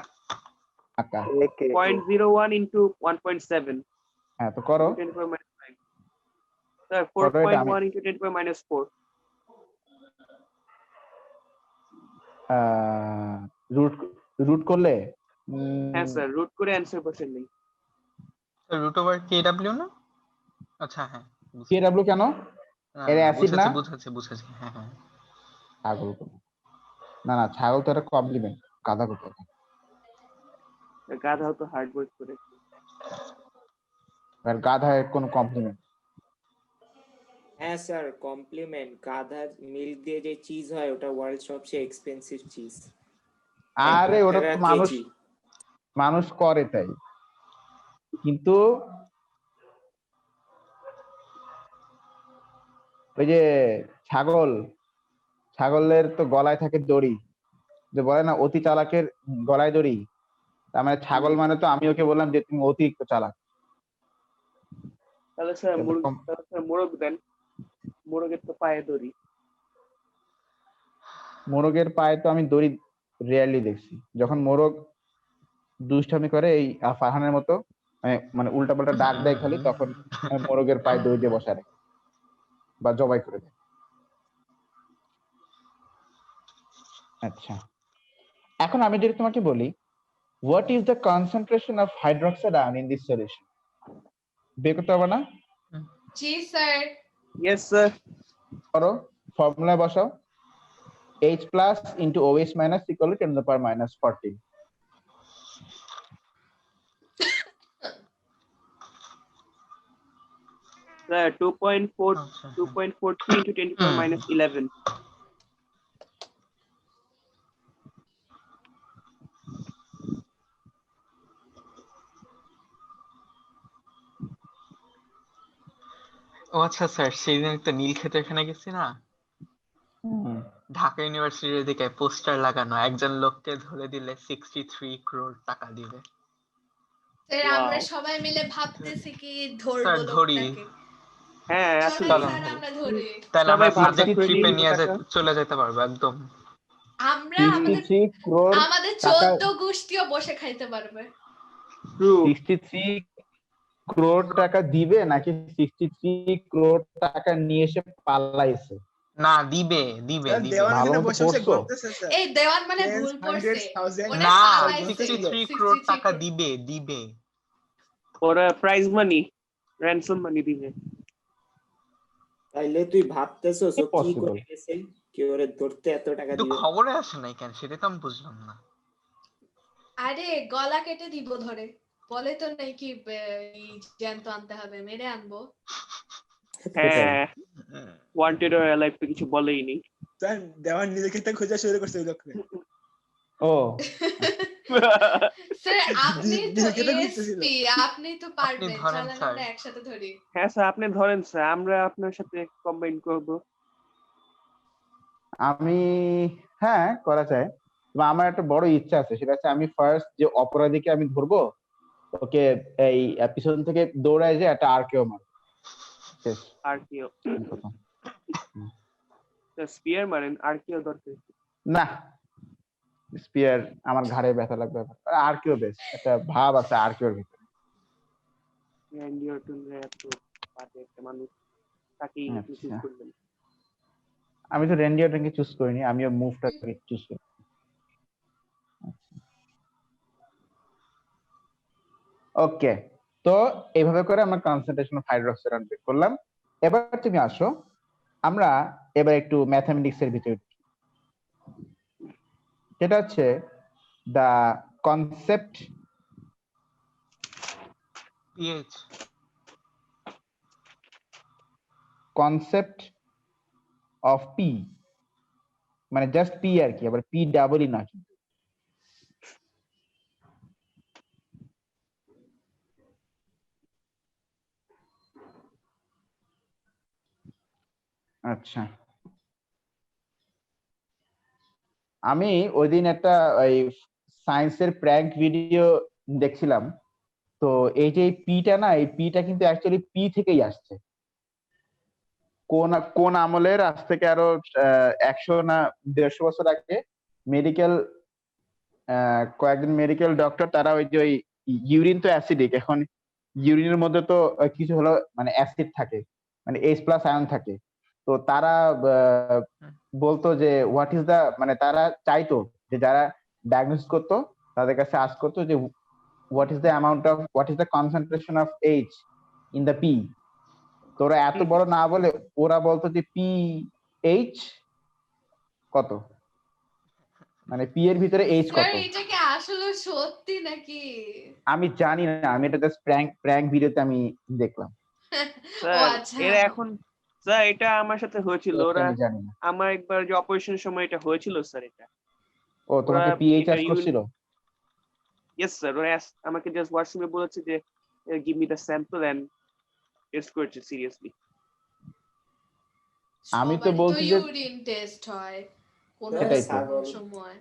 আকা। 0.01 into 1.7 হ্যাঁ তো করো। 10 power minus 5 স্যার করো এটা আমি 4.1 into 10 power minus 4 root root করলে হ্যাঁ স্যার রুট করে অ্যানসার বসে নেই। রুট ওভার কেডব্লিউ না? আচ্ছা হ্যাঁ বুঝছি। কেডব্লিউ কেন? এর অ্যাসিড না? বুঝেছি হ্যাঁ হ্যাঁ। ছাগল না না, ছাগল তো একটা কমপ্লিমেন্ট, গাধা কোথায়? গাধাও তো হার্ড ওয়ার্ক করে। আর গাধা এর কোনো কমপ্লিমেন্ট? হ্যাঁ স্যার কমপ্লিমেন্ট, গাধার মিল্ক দিয়ে যে চিজ হয় ওটা ওয়ার্ল্ড সবচেয়ে এক্সপেন্সিভ চিজ। আরে ওটা তো মানুষ করে তাই, কিন্তু ওই যে ছাগলের তো গলায় থাকে দড়ি, যে বলে না অতি চালাকের গলায় দড়ি, তার মানে ছাগল মানে তো আমি ওকে বললাম যে তুমি অতিরিক্ত চালাক। তাহলে স্যার মোরগ দেন, মোরগের তো পায়ে দড়ি। মোরগের পায়ে তো আমি দড়ি রেয়ারলি দেখছি, যখন মোরগ দুষ্টামি করে এই ফারহানের মতো মানে উল্টাপাল্টা ডাক দেয় খালি, তখন মোরগের পায়ে দড়ি দিয়ে বসায় রাখে বা জবাই করে দেয়। আচ্ছা এখন আমি যদি তোমাকে বলি what is the concentration of hydroxide ion in this solution, বের করতে হবে না? জি স্যার। Yes sir. করো, ফর্মুলা বসাও, H plus into OH minus equal to 10⁻⁻14. Sir 2.43 into 10 to the power minus 11 ও আচ্ছা স্যার, সেই দিন একটা নীল ক্ষেতে এখানে গেছি না, ঢাকা ইউনিভার্সিটির দিকে পোস্টার লাগানো, একজন লোককে ধরে দিলে 63 crore টাকা দিবে। স্যার আমরা সবাই মিলে ভাবতেছি কি ধরবো স্যার ধরি। লোকটাকে। হ্যাঁ চলেন আসলে স্যার আমরা ধরি। তাহলে সবাই আমরা ভাবছে সাবজেক্ট ট্রিপে নিয়ে টাকা। চলে যেতে পারবো একদম। আমরা 63 crore আমাদের টাকা, 14 গোষ্ঠীও বসে খাইতে পারবে। 63 crore টাকা দিবে নাকি 63 crore টাকা নিয়ে এসে পালাইছে? না দিবে। ভালো মতো পড়ছো? এই দেওয়ান মানে ভুল পড়ছে। ওটা না পালাইছে। 63 crore টাকা দিবে। ওরা প্রাইজ মানি, র‍্যানসম মানি দিবে। তাইলে তুই ভাবতেছস ও কি Impossible. করে গেছে, কি ওরে ধরতে এত টাকা কিন্তু দিবে? খবরে আসে নাই কেন, সেটা তো আমি বুঝলাম না। আরে গলা কেটে দিব ধরে, বলে তো নাকি এই জ্যান্ত আনতে হবে, মেরে আনবো। হ্যাঁ, ওয়ান্টেড আর অ্যালাইভ তো কিছু বলেই নি। স্যার দেওয়ার নিজেকে একটা খোঁজা শুরু করছে ওই লোককে। ও স্যার আপনি তো নিজেকে তো খুঁজতেছিল। এসপি, আপনি তো পারবেন, ধরেন, চলেন স্যার। আমরা একসাথে ধরি। হ্যাঁ স্যার, আপনি ধরেন স্যার, আমরা আপনার সাথে কম্বাইন করব। আমি, হ্যাঁ করা যায়, তবে আমার একটা বড় ইচ্ছা আছে, সেটা হচ্ছে আমি ফার্স্ট যে অপরাধীকে আমি ধরবো, ওকে এই পিছন থেকে দৌড়ায় যে একটা আরকেও মারবো। শেষ আর কি কথা। স্পিয়ার মারেন, আর কিও দরকার? না, স্পিয়ার আমার ঘাড়ে ব্যথা লাগবে, আর কেউ বেশ একটা ভাব আছে আর কেউ ভিতরে। র্যান্ডি অর্টন এত বাজে একটা মানুষ, তাকেই আপনি চুজ আচ্ছা, করবেন। আমি তো র্যান্ডি অর্টনকে চুজ করিনি, আমিও মুভটাকে চুজ করি। ওকে, তো এইভাবে করে আমরা কনসেন্ট্রেশন অফ হাইড্রোক্সাইড বের করলাম। এবার তুমি আসো, আমরা এবার একটু ম্যাথমেটিক্স এর ভিতরে ঢুকি। সেটা হচ্ছে the concept pH. Concept of p, মানে জাস্ট পি আর কি, আবার পি ডাবলই না কিন্তু। আচ্ছা, আমি ওই দিন একটা ওই সায়েন্সের প্র্যাঙ্ক ভিডিও দেখছিলাম, তো এই যে পিটা না, এই পিটা কিন্তু অ্যাকচুয়ালি পি থেকেই আসছে। কোন কোন আমলের, আজ থেকে আরো 100 না 150 বছর আগে মেডিকেল কয়েকজন মেডিকেল ডক্টর, তারা ওই যে ওই ইউরিন তো অ্যাসিডিক, এখন ইউরিনের মধ্যে তো কিছু হলো মানে অ্যাসিড থাকে, মানে H+ আয়ন থাকে, তো তারা বলতো যে হোয়াট ইজ দা, মানে তারা চাইতো যে যারা ডায়াগনোসিস করতো তাদের কাছে আস্ক করতো যে what is the amount of, what is the concentration of H in the P. তো ওরা এত বড় না বলে ওরা বলতো যে পি এইচ কত, মানে পি এর ভিতরে এইচ স্যার কত। এটা কি আসলে সত্যি নাকি? আমি জানি না, আমি এটা জাস্ট প্র্যাঙ্ক ভিডিওতে আমি দেখলাম। ও স্যার আচ্ছা, এরা এখন, স্যার এটা আমার সাথে হয়েছিল, এটা ওরা আমি জানি না। আমার একবার যে অপারেশনের সময় এটা হয়েছিল স্যার। এটা ও তোমাকে ওরা পিএইচ এটা আস করছিল? ইয়েস স্যার, ওরা আমাকে জাস্ট হোয়াটসঅ্যাপে বলেছে যে give me the sample and test করেছে সিরিয়াসলি। আমি তো সবারই তো বলছি যে ইউরিন টেস্ট হয় কোন সেটাই তো। ছাগল। সময়।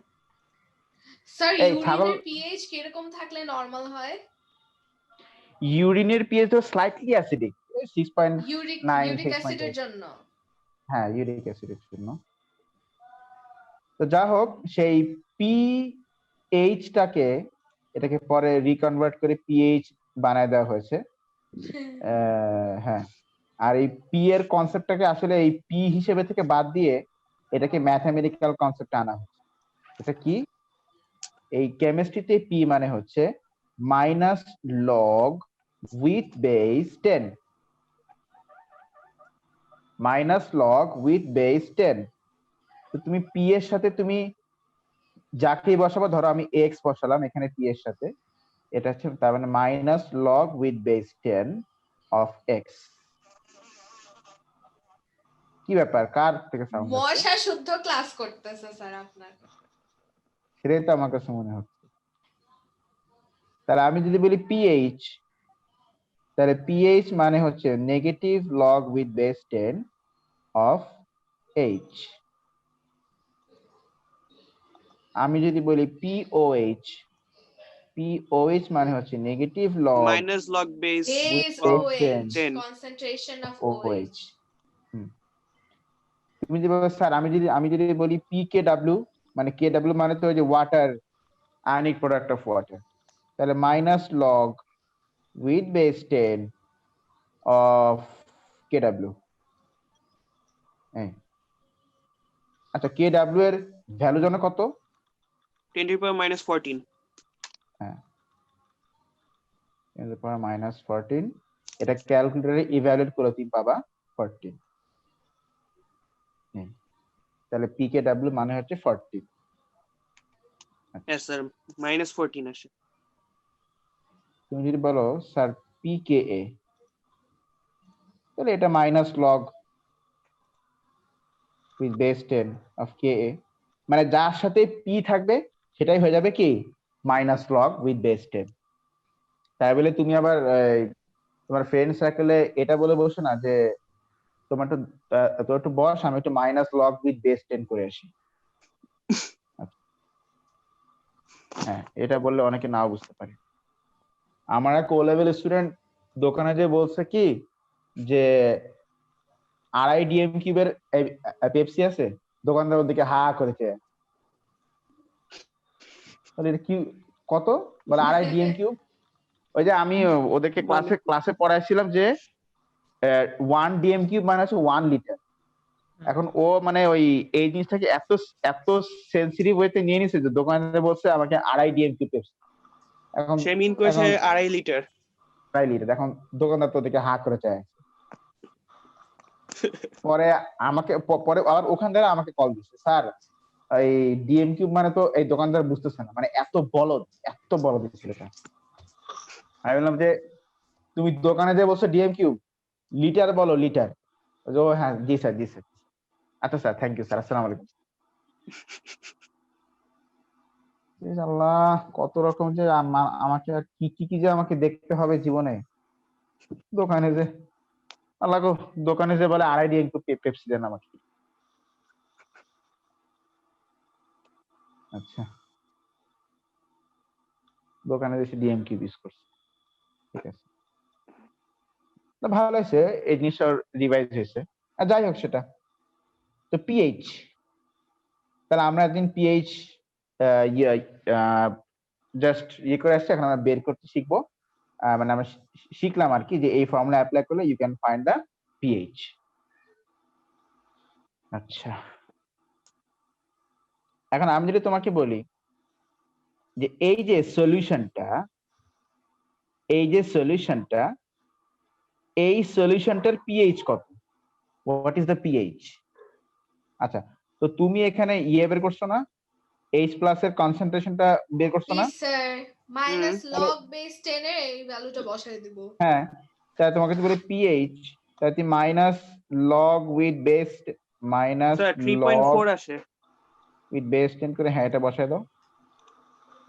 স্যার এই ছাগল, ইউরিনের পিএইচ কিরকম থাকলে নরমাল হয়? ইউরিনের পিএইচ তো স্লাইটলি অ্যাসিডিক, 6.9 ইউরিক 6.8। অ্যাসিডের জন্য। হ্যাঁ, ইউরিক অ্যাসিডের জন্য। তো যা হোক, সেই পিএইচটাকে, এটাকে পরে রিকনভার্ট করে পিএইচ বানায় দেওয়া হয়েছে। হ্যাঁ, আর এই পি এর কনসেপ্টটাকে আসলে এই পি হিসেবে থেকে বাদ দিয়ে এটাকে ম্যাথমেটিক্যাল কনসেপ্টে আনা হয়েছে। এটা কি? এই কেমিস্ট্রিতে পি মানে হচ্ছে minus log with base 10, minus log with base 10। তো তুমি পি এর সাথে তুমি যাকেই বসাবো, ধরো আমি এক্স বসালাম এখানে পি এর সাথে, এটা হচ্ছে তার মানে minus log with base 10 of x. কি ব্যাপার, কার থেকে সাউন্ড আসছে? মশা শুদ্ধ ক্লাস করতেছে স্যার আপনার। সেটাই তো আমার কাছে মনে হচ্ছে। তাহলে আমি যদি বলি পিএইচ, তাহলে পিএইচ মানে হচ্ছে negative log with base 10 of H. আমি যদি বলি পিওএইচ, পিওএইচ মানে হচ্ছে negative log minus log base base of OH 10। Concentration of OH। OH। তুমি যদি বলো স্যার, আমি যদি বলি পিকেডব্লিউ, মানে কেডব্লিউ মানে তো ওই যে water, ionic product of water, তাহলে minus log with base 10 of KW. আচ্ছা, কেডব্লিউ এর ভ্যালু জানো কত? 10⁻⁻14। হ্যাঁ, 10⁻⁻14। এটা ক্যালকুলেটরে ইভ্যালুয়েট করে তুমি পাবা 40। তাহলে পিকেডব্লিউ মানে হচ্ছে 40। হ্যাঁ স্যার -14 আসে। তুমি যদি বলো স্যার pKa, তাহলে এটা minus log with base 10 of Ka, মানে যার সাথে p থাকবে সেটাই হয়ে যাবে কি মাইনাস লগ উইথ বেস 10। তাই বলে তুমি আবার তোমার ফ্রেন্ড সার্কেলে এটা বলে বসো না যে তোমার তো একটু বস, আমি একটু মাইনাস লগ উইথ বেস 10 করে আসি। হ্যাঁ, এটা বললে অনেকে নাও বুঝতে পারে। আমার এক ও লেভেল স্টুডেন্ট দোকানে যে বলছে কি যে 2.5 ডিএম কিউবের পেপসি আছে, দোকানদার ওর দিকে হা করেছে, বলে এটা কি কত, বলে 2.5 ডিএম কিউব। ওই যে আমি ওদেরকে ক্লাসে পড়াইছিলাম যে 1 ডিএম কিউব মানে হচ্ছে 1 লিটার। এখন ও মানে ওই এই জিনিসটাকে এত এত সেন্সিটিভ ওয়েতে নিয়ে নিছে যে দোকানদার বলছে আমাকে 2.5 ডিএম কিউব পেপসি। এখন সে মিন করেছে 2.5 লিটার। 2.5 লিটার। এখন দোকানদার তো ওদিকে হা করে চায়। পরে আমাকে পরে আবার ওখান থেকে আমাকে কল দিচ্ছে, স্যার এই ডিএম কিউব মানে তো এই দোকানদার বুঝতেছে না, মানে এত বলদ ছেলেটা। আমি বললাম যে তুমি দোকানে যে বলছো ডিএম কিউব, লিটার বলো লিটার। ও হ্যাঁ জি স্যার জি স্যার, আচ্ছা স্যার থ্যাংক ইউ স্যার, আসসালামু আলাইকুম। আল্লাহ, কত রকম যে আমাকে আর কি যে আমাকে দেখতে হবে জীবনে। দোকানে যে আল্লাহ গো, দোকানে যে বলে 2.5 ডিএম কিউব পেপসি দেন আমাকে। আচ্ছা, দোকানে এসে ডিএম কিউব ইউজ করছে, ঠিক আছে, ভালো হয়েছে, এই জিনিসটা রিভাইজ হয়েছে। আর যাই হোক সেটা তো পিএইচ, তাহলে আমরা একদিন পিএইচ জাস্ট করে আসছি, এখন আমরা বের করতে শিখবো। মানে আমরা শিখলাম আর কি যে এই ফর্মুলা অ্যাপ্লাই করলে you can find the pH. আচ্ছা, এখন আমি যদি তোমাকে বলি যে এই যে সলিউশনটা, এই সলিউশনটার পিএইচ কত, হোয়াট ইজ দ্য পিএইচ? আচ্ছা, তো তুমি এখানে বের করছো না, H প্লাস এর কনসেন্ট্রেশনটা বের করছো না? স্যার মাইনাস লগ বেস 10 এর এই ভ্যালুটা বসাই দিব। হ্যাঁ, তাই তোমাকে তো বলে পিএইচ, তাই minus log with base minus sir log 3.4 আসে উইথ বেস 10 করে, হ্যাঁ এটা বসায় দাও।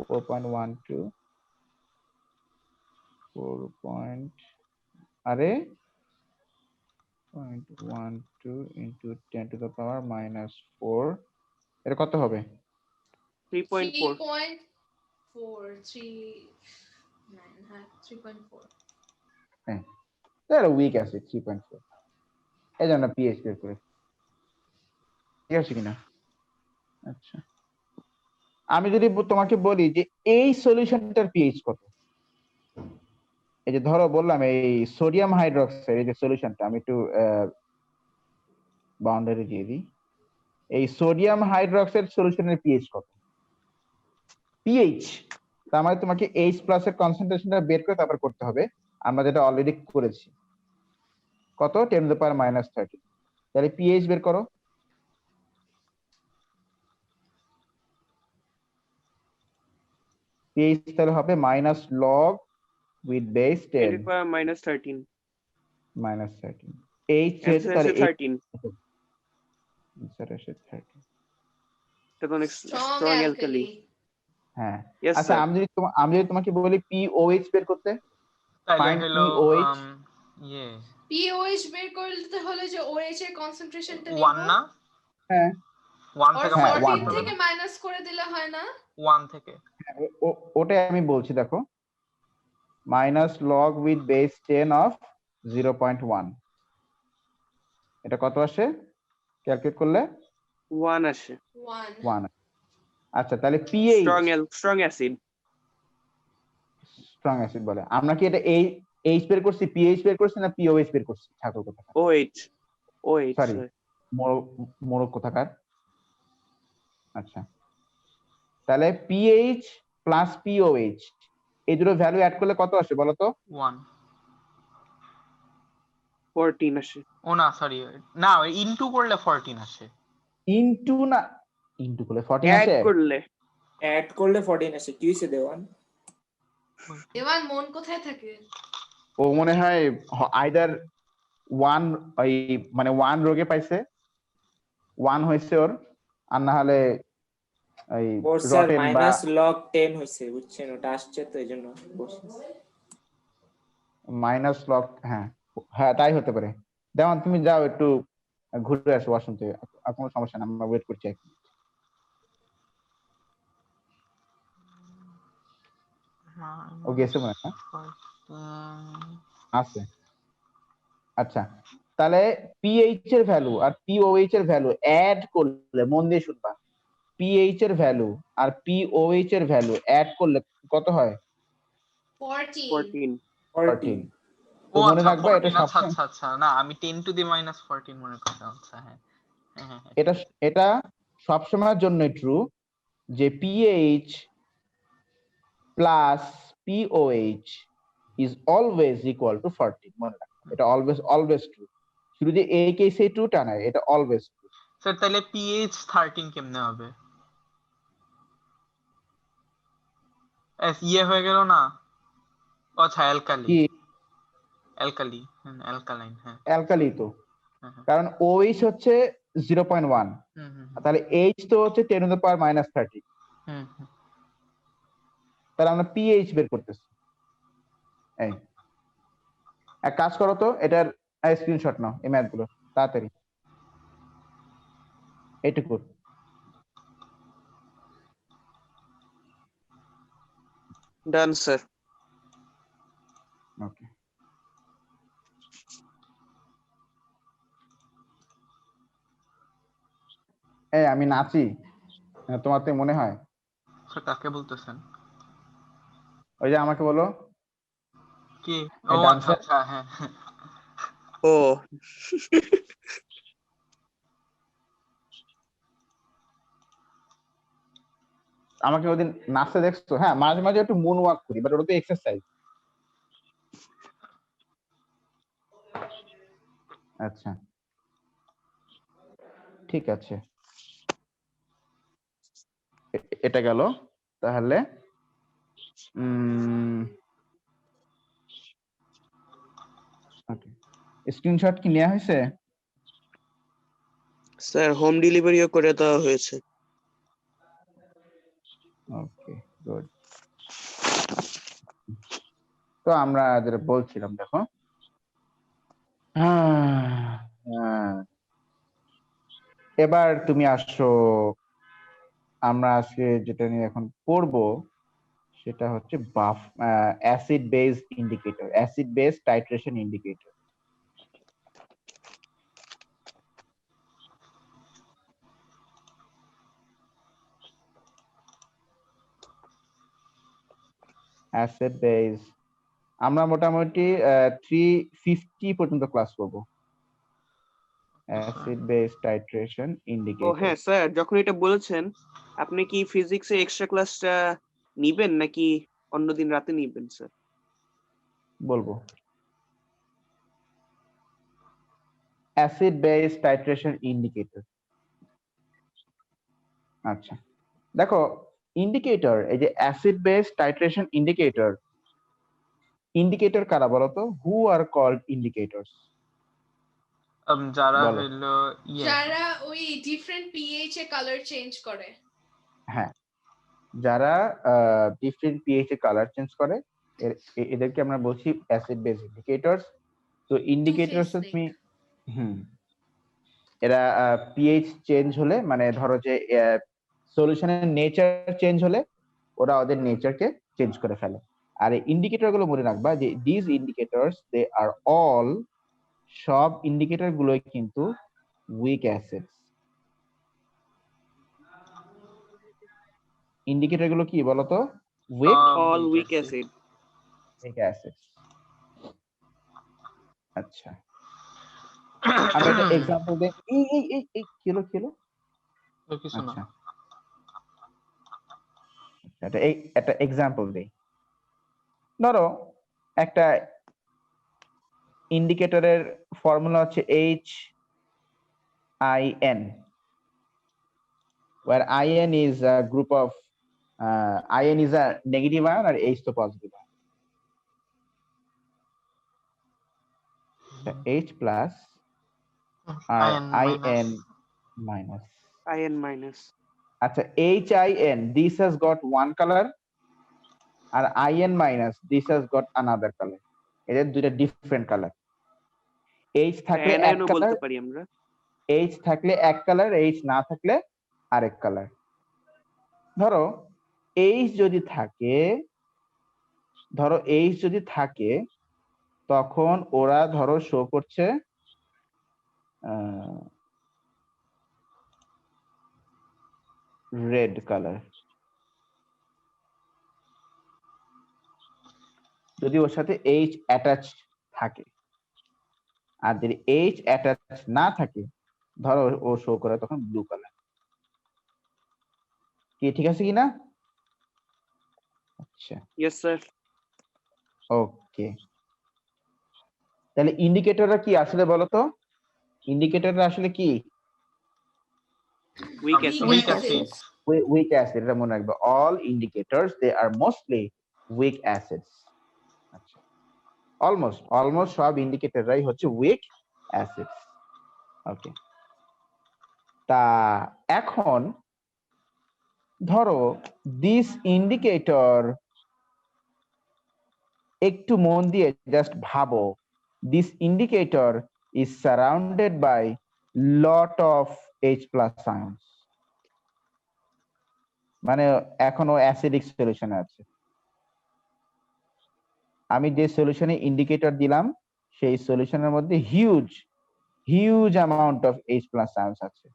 4.12 আরে 0.12 into 10 to the power minus 4, এটা কত হবে? 3.4 হ্যাঁ 3.4। এটা উইক আছে 3.4, এই জন্য পিএইচ বের করে, ঠিক আছে কিনা? আচ্ছা, আমি যদি তোমাকে বলি যে এই সলিউশনটার পিএইচ কত, এই যে ধরো বললাম এই সোডিয়াম হাইড্রোক্সাইড, এই যে সলিউশনটা আমি একটু বাউন্ডারি দিয়ে দিই, এই সোডিয়াম হাইড্রোক্সাইড সলিউশনের পিএইচ কত? পিএইচ তার মানে তোমাকে H প্লাস এর কনসেন্ট্রেশনটা বের করে তারপর করতে হবে, আমরা যেটা অলরেডি করেছি। কত? 10 টু দ্য পাওয়ার মাইনাস 30। তাহলে পিএইচ বের করো। পিএইচ তাহলে হবে minus log with base 10 minus 13 minus 13। H এর তাহলে 13 স্যার এসে 30। এটা তো অনেক স্ট্রং স্ট্রং অ্যালকালি। অ্যালকালি। হ্যাঁ, Yes, আচ্ছা sir. আমি যদি তোমাকে বলি POH বের করতে, তাহলে Find হলো POH। ইয়ে POH বের করতে হলে যে OH এর কনসেন্ট্রেশনটা 1 না, হ্যাঁ 1 আর থেকে হ্যাঁ, মাইনাস 1 14 থেকে মাইনাস করে দিলে হয় না? 1 থেকে ওটাই আমি বলছি, দেখো minus log with base 10 of 0.1, এটা কত আসে ক্যালকুলেট করলে? 1 আসে 1 1। আচ্ছা, তাহলে pH strong acid. Strong acid বলে। আমরা কি এটা এইচ বের করছি, পিএইচ বের করছি না পিওএইচ বের করছি? ঠাকুর কোথাকার, OH সরি মোড়ক কোথাকার। আচ্ছা, তাহলে পিএইচ প্লাস পিওএইচ এই দুটো ভ্যালু অ্যাড করলে কত আসে বলো তো? 1 14 আসে। ও না সরি, না ইনটু করলে 14 আসে। ইনটু না, ইনটু করলে 14 অ্যাড আসে? করলে অ্যাড করলে 14 আসে। কি হইছে দেওয়ান? দেওয়ান মন কোথায় থাকে? ও মনে হয় আইদার ওয়ান, ওই মানে ওয়ান রোগে পাইছে, ওয়ান হয়েছে ওর, আর না হলে এই ওর স্যার রটেন বা মাইনাস লগ 10 হইছে, বুঝছেন? ওটা আসছে তো এইজন্য বসে। মাইনাস লক, হ্যাঁ হ্যাঁ তাই হতে পারে। যেমন তুমি যাও একটু ঘুরে আসো ওয়াশরুম থেকে, আর কোনো সমস্যা না, আমরা ওয়েট করছি এক minute। ও গেছে মনে হয়, আছে। আচ্ছা, তাহলে পিএইচ এর ভ্যালু আর পিওএইচ এর ভ্যালু অ্যাড করলে, মন দিয়ে শুনবা, পিএইচ এর ভ্যালু আর পিওএইচ এর ভ্যালু অ্যাড করলে কত হয়? 14 14 14। তো ও মনে আচ্ছা রাখবা এটা 14, আচ্ছা সবসময়, আচ্ছা আচ্ছা, না আমি 10 টু দি মাইনাস 14 মনে করতাম। আচ্ছা হ্যাঁ হ্যাঁ হ্যাঁ হ্যাঁ, এটা এটা সবসময়ের জন্য ট্রু যে pH plus pOH is always equal to 14। মনে রাখবা এটা অলওয়েজ ট্রু, শুধু যে এই কেসে ট্রু টা না, এটা অলওয়েজ ট্রু। স্যার তাহলে পিএইচ 13 কেমনে হবে? ইয়ে হয়ে গেল না? ও আচ্ছা অ্যালকালি, কি অ্যালকালি অ্যালকালাইন, হ্যাঁ অ্যালকালি তো, হ্যাঁ হ্যাঁ। কারণ ওএইচ হচ্ছে 0.1, হুম হুম তাহলে এইচ তো হচ্ছে 10 টু দ্য পাওয়ার মাইনাস 30, হুম হুম। তাহলে আমরা পিএইচ বের করতেছি। এই এক কাজ করো তো, এটার স্ক্রিনশট নাও এই ম্যাথ গুলো তাড়াতাড়ি, এইটুকু। Done sir. ওকে, এই আমি নাচি, তোমার তো মনে হয়? স্যার কাকে বলতেছেন? ওই যে আমাকে বলো কি? ও এই আচ্ছা ডান্সার, আচ্ছা হ্যাঁ হ্যাঁ। ও আমাকে ওদিন নাচতে দেখছো? হ্যাঁ মাঝে মাঝে একটু মুন ওয়াক করি, বাট ওটা তো এক্সারসাইজ। আচ্ছা ঠিক আছে, এটা গেল। তাহলে স্ক্রিনশট কি নেওয়া হয়েছে? স্যার হোম ডেলিভারিও করে দেওয়া হয়েছে। Okay good. তো আমরা যেটা বলছিলাম, দেখো এবার তুমি আসো, আমরা আজকে যেটা নিয়ে এখন পড়বো সেটা হচ্ছে বাফ acid base indicator, acid base titration indicator. Acid base আমরা মোটামুটি 350 পর্যন্ত ক্লাস করবো, অ্যাসিড বেস টাইট্রেশন ও ইন্ডিকেটর। হ্যাঁ স্যার, যখন এটা বলেছেন আপনি কি ফিজিক্সে এক্সট্রা ক্লাসটা নিবেন নাকি অন্যদিন রাতে নিবেন স্যার? বলবো অ্যাসিড বেস টাইট্রেশন ইন্ডিকেটর। আচ্ছা দেখো, ইন্ডিকেটর, এই যে acid base titration indicator, indicator কারা বলতো? হু আর কল্ড ইন্ডিকেটরস? যারা বলো। হইলো ইয়ে, যারা ওই ডিফারেন্ট পিএইচ এ কালার চেঞ্জ করে। হ্যাঁ, যারা ডিফারেন্ট পিএইচ এ কালার চেঞ্জ করে, এদেরকে আমরা বলছি অ্যাসিড বেস ইন্ডিকেটরস। তো ইন্ডিকেটরস তুমি এরা পিএইচ চেঞ্জ হলে, মানে ধরো যে সলিউশনের নেচার চেঞ্জ হলে ওরা ওদের নেচারকে চেঞ্জ করে ফেলে। আর এই ইন্ডিকেটর গুলো মনে রাখবা যে this indicators they are all, সব ইন্ডিকেটর গুলোই কিন্তু উইক অ্যাসিডস। ইন্ডিকেটর গুলো কি বলতো? Weak all weak acid. Acids. আচ্ছা আমরা একটা এক্সাম্পল দেই। এই কি হলো কিছু না। আচ্ছা একটা এক্সাম্পল দেই। ধরো একটা ইন্ডিকেটরের ফর্মুলা হচ্ছে HIN, where IN is a group of IN is a negative ion আর H তো positive ion. H plus আর IN minus. IN minus. আচ্ছা HIN, this has got one color আর IN minus, this has got another color. এদের দুইটা different colour. H থাকলে এক anion ও colour, বলতে পারি আমরা। H থাকলে এক কালার, H না থাকলে আরেক কালার। ধরো H যদি থাকে তখন ওরা ধরো শো করছে রেড কালার। যদি ওর সাথে H অ্যাটাচ থাকে, আর যদি H অ্যাটাচ না থাকে ধরো ও শো করে তখন ব্লু কালার। কি ঠিক আছে কিনা? আচ্ছা Yes sir. ওকে, তাহলে ইন্ডিকেটররা কি আসলে বলো তো? ইন্ডিকেটররা আসলে কি? Weak acid. Weak acid. Week acid, এটা মনে রাখবে। All indicators they R mostly week acids. আচ্ছা, অলমোস্ট সব ইন্ডিকেটররাই হচ্ছে উইক অ্যাসিডস। ওকে, তা এখন ধরো দিস ইন্ডিকেটর, একটু মন দিয়ে জাস্ট ভাবো, this indicator is surrounded by lot of H+ ions. মানে এখনো অ্যাসিডিক সলিউশনে আছে। আমি যে সলিউশনে ইন্ডিকেটর দিলাম সেই সলিউশনের মধ্যে হিউজ অ্যামাউন্ট অফ H+ আয়ন্স আছে।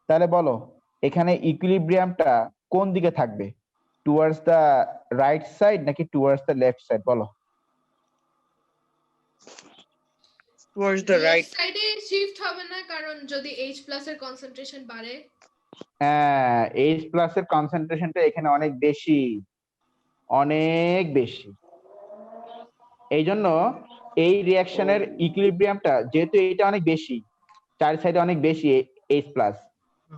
তাহলে বলো এখানে ইকুইলিব্রিয়ামটা কোন দিকে থাকবে? টুয়ার্ডস দ্য রাইট সাইড নাকি টুয়ার্ডস দ্য লেফট সাইড বলো? Towards the right. লেফট সাইডে শিফট হবে না, কারণ যদি H+ এর কনসেন্ট্রেশন বাড়ে। হ্যাঁ, H+ এর কনসেন্ট্রেশনটা এখানে অনেক বেশি। এই জন্য এই রিঅ্যাকশনের ইকুইলিব্রিয়ামটা, যেহেতু এটা অনেক বেশি, চার সাইডে অনেক বেশি H+,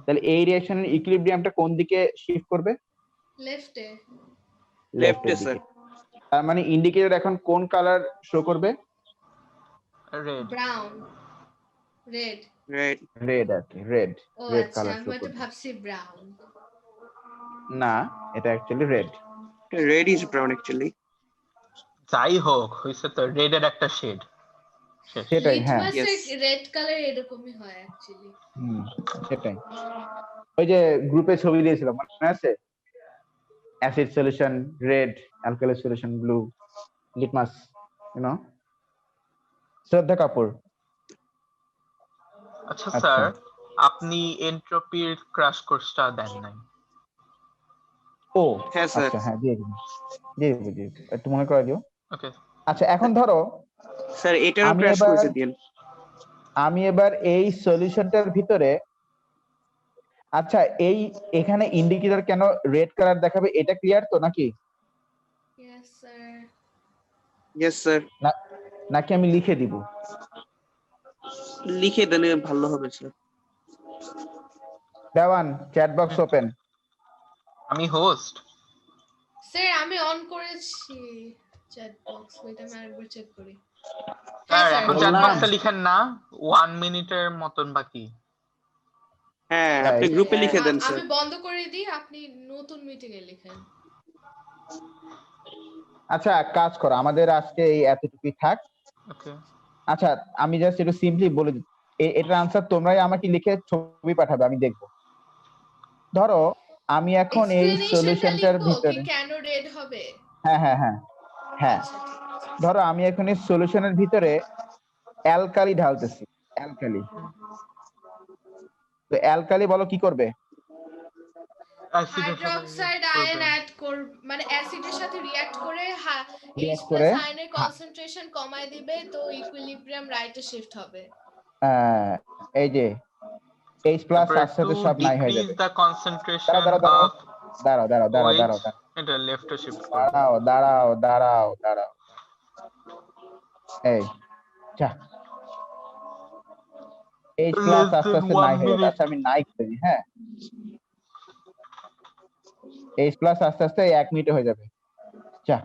তাহলে এই রিঅ্যাকশনের ইকুইলিব্রিয়ামটা কোন দিকে শিফট করবে? লেফটে। Left এ স্যার। তার মানে ইন্ডিকেটর এখন কোন কালার শো করবে? Red. Brown. Red. Red. Red আর কি, রেড ও আচ্ছা, কালার আমি শো তো করবে। ভাবছি ব্রাউন। না, এটা actually red. Red is brown actually. যাই হোক, হইছে তো রেডের একটা শেড। সেটাই, হ্যাঁ। লিটমাসের রেড কালার এরকমই হয় অ্যাকচুয়ালি। সেটাই। ওই যে গ্রুপে ছবি দিয়েছিলাম মনে আছে? Acid solution red, alkali solution blue, litmus, শ্রদ্ধা কাপুর। আচ্ছা স্যার, আপনি এনট্রপির ক্র্যাশ কোর্সটা দেন নাই? ও হ্যাঁ স্যার। আচ্ছা, হ্যাঁ দিয়ে দিন, একটু মনে করে দিও। ওকে আচ্ছা, এখন ধরো স্যার এটারও ক্র্যাশ কোর্সে দিন। আমি এবার এই সলিউশনটার ভিতরে, আচ্ছা এখানে ইন্ডিকেটর কেন রেড কালার দেখাবে এটা ক্লিয়ার তো নাকি? Yes sir. Yes sir. নাকি আমি লিখে দিব? লিখে দিলে ভালো হবে স্যার। দেওয়ান, চ্যাট বক্স ওপেন। আমি হোস্ট। স্যার আমি অন করেছি চ্যাট বক্স, ওইটা আমি আরেকবার চেক করি। স্যার স্যার, এখন চ্যাট বক্সে লিখেন না, 1 মিনিটের মতন বাকি। হ্যাঁ, আপনি গ্রুপে লিখে দেন স্যার। আমি বন্ধ করে দিই, আপনি নতুন মিটিং এ লিখেন। আচ্ছা কাজ করো, আমাদের আজকে এই এতটুকুই থাক। ওকে। আচ্ছা আমি জাস্ট একটু সিম্পলি বলে দিই, এটার আনসার তোমরাই আমাকে লিখে ছবি পাঠাবে, আমি দেখব। ধরো আমি এখন এই সলিউশনটার ভিতরে, কেন রেড হবে? হ্যাঁ ধরো আমি এখন এই সলিউশনের ভিতরে অ্যালকালি ঢালতেছি, অ্যালকালি। তো অ্যালকালি বলো কি করবে? হাইড্রোক্সাইড আয়ন অ্যাড কর, মানে অ্যাসিডের সাথে রিঅ্যাক্ট করে H+ আয়নের কনসেন্ট্রেশন কমায় দিবে, তো ইকুইলিব্রিয়াম রাইটে শিফট হবে। এই যে H+ আস্তে আস্তে সব নাই হয়ে যাবে। the concentration of দাঁড়াও, এটা লেফটে শিফট দাঁড়াও। এই যা, H+ আস্তে আস্তে নাই হয়ে যাবে। আচ্ছা আমি নাই করে দিই, হ্যাঁ এইচ প্লাস আস্তে আস্তে 1 মিনিটে হয়ে যাবে। যা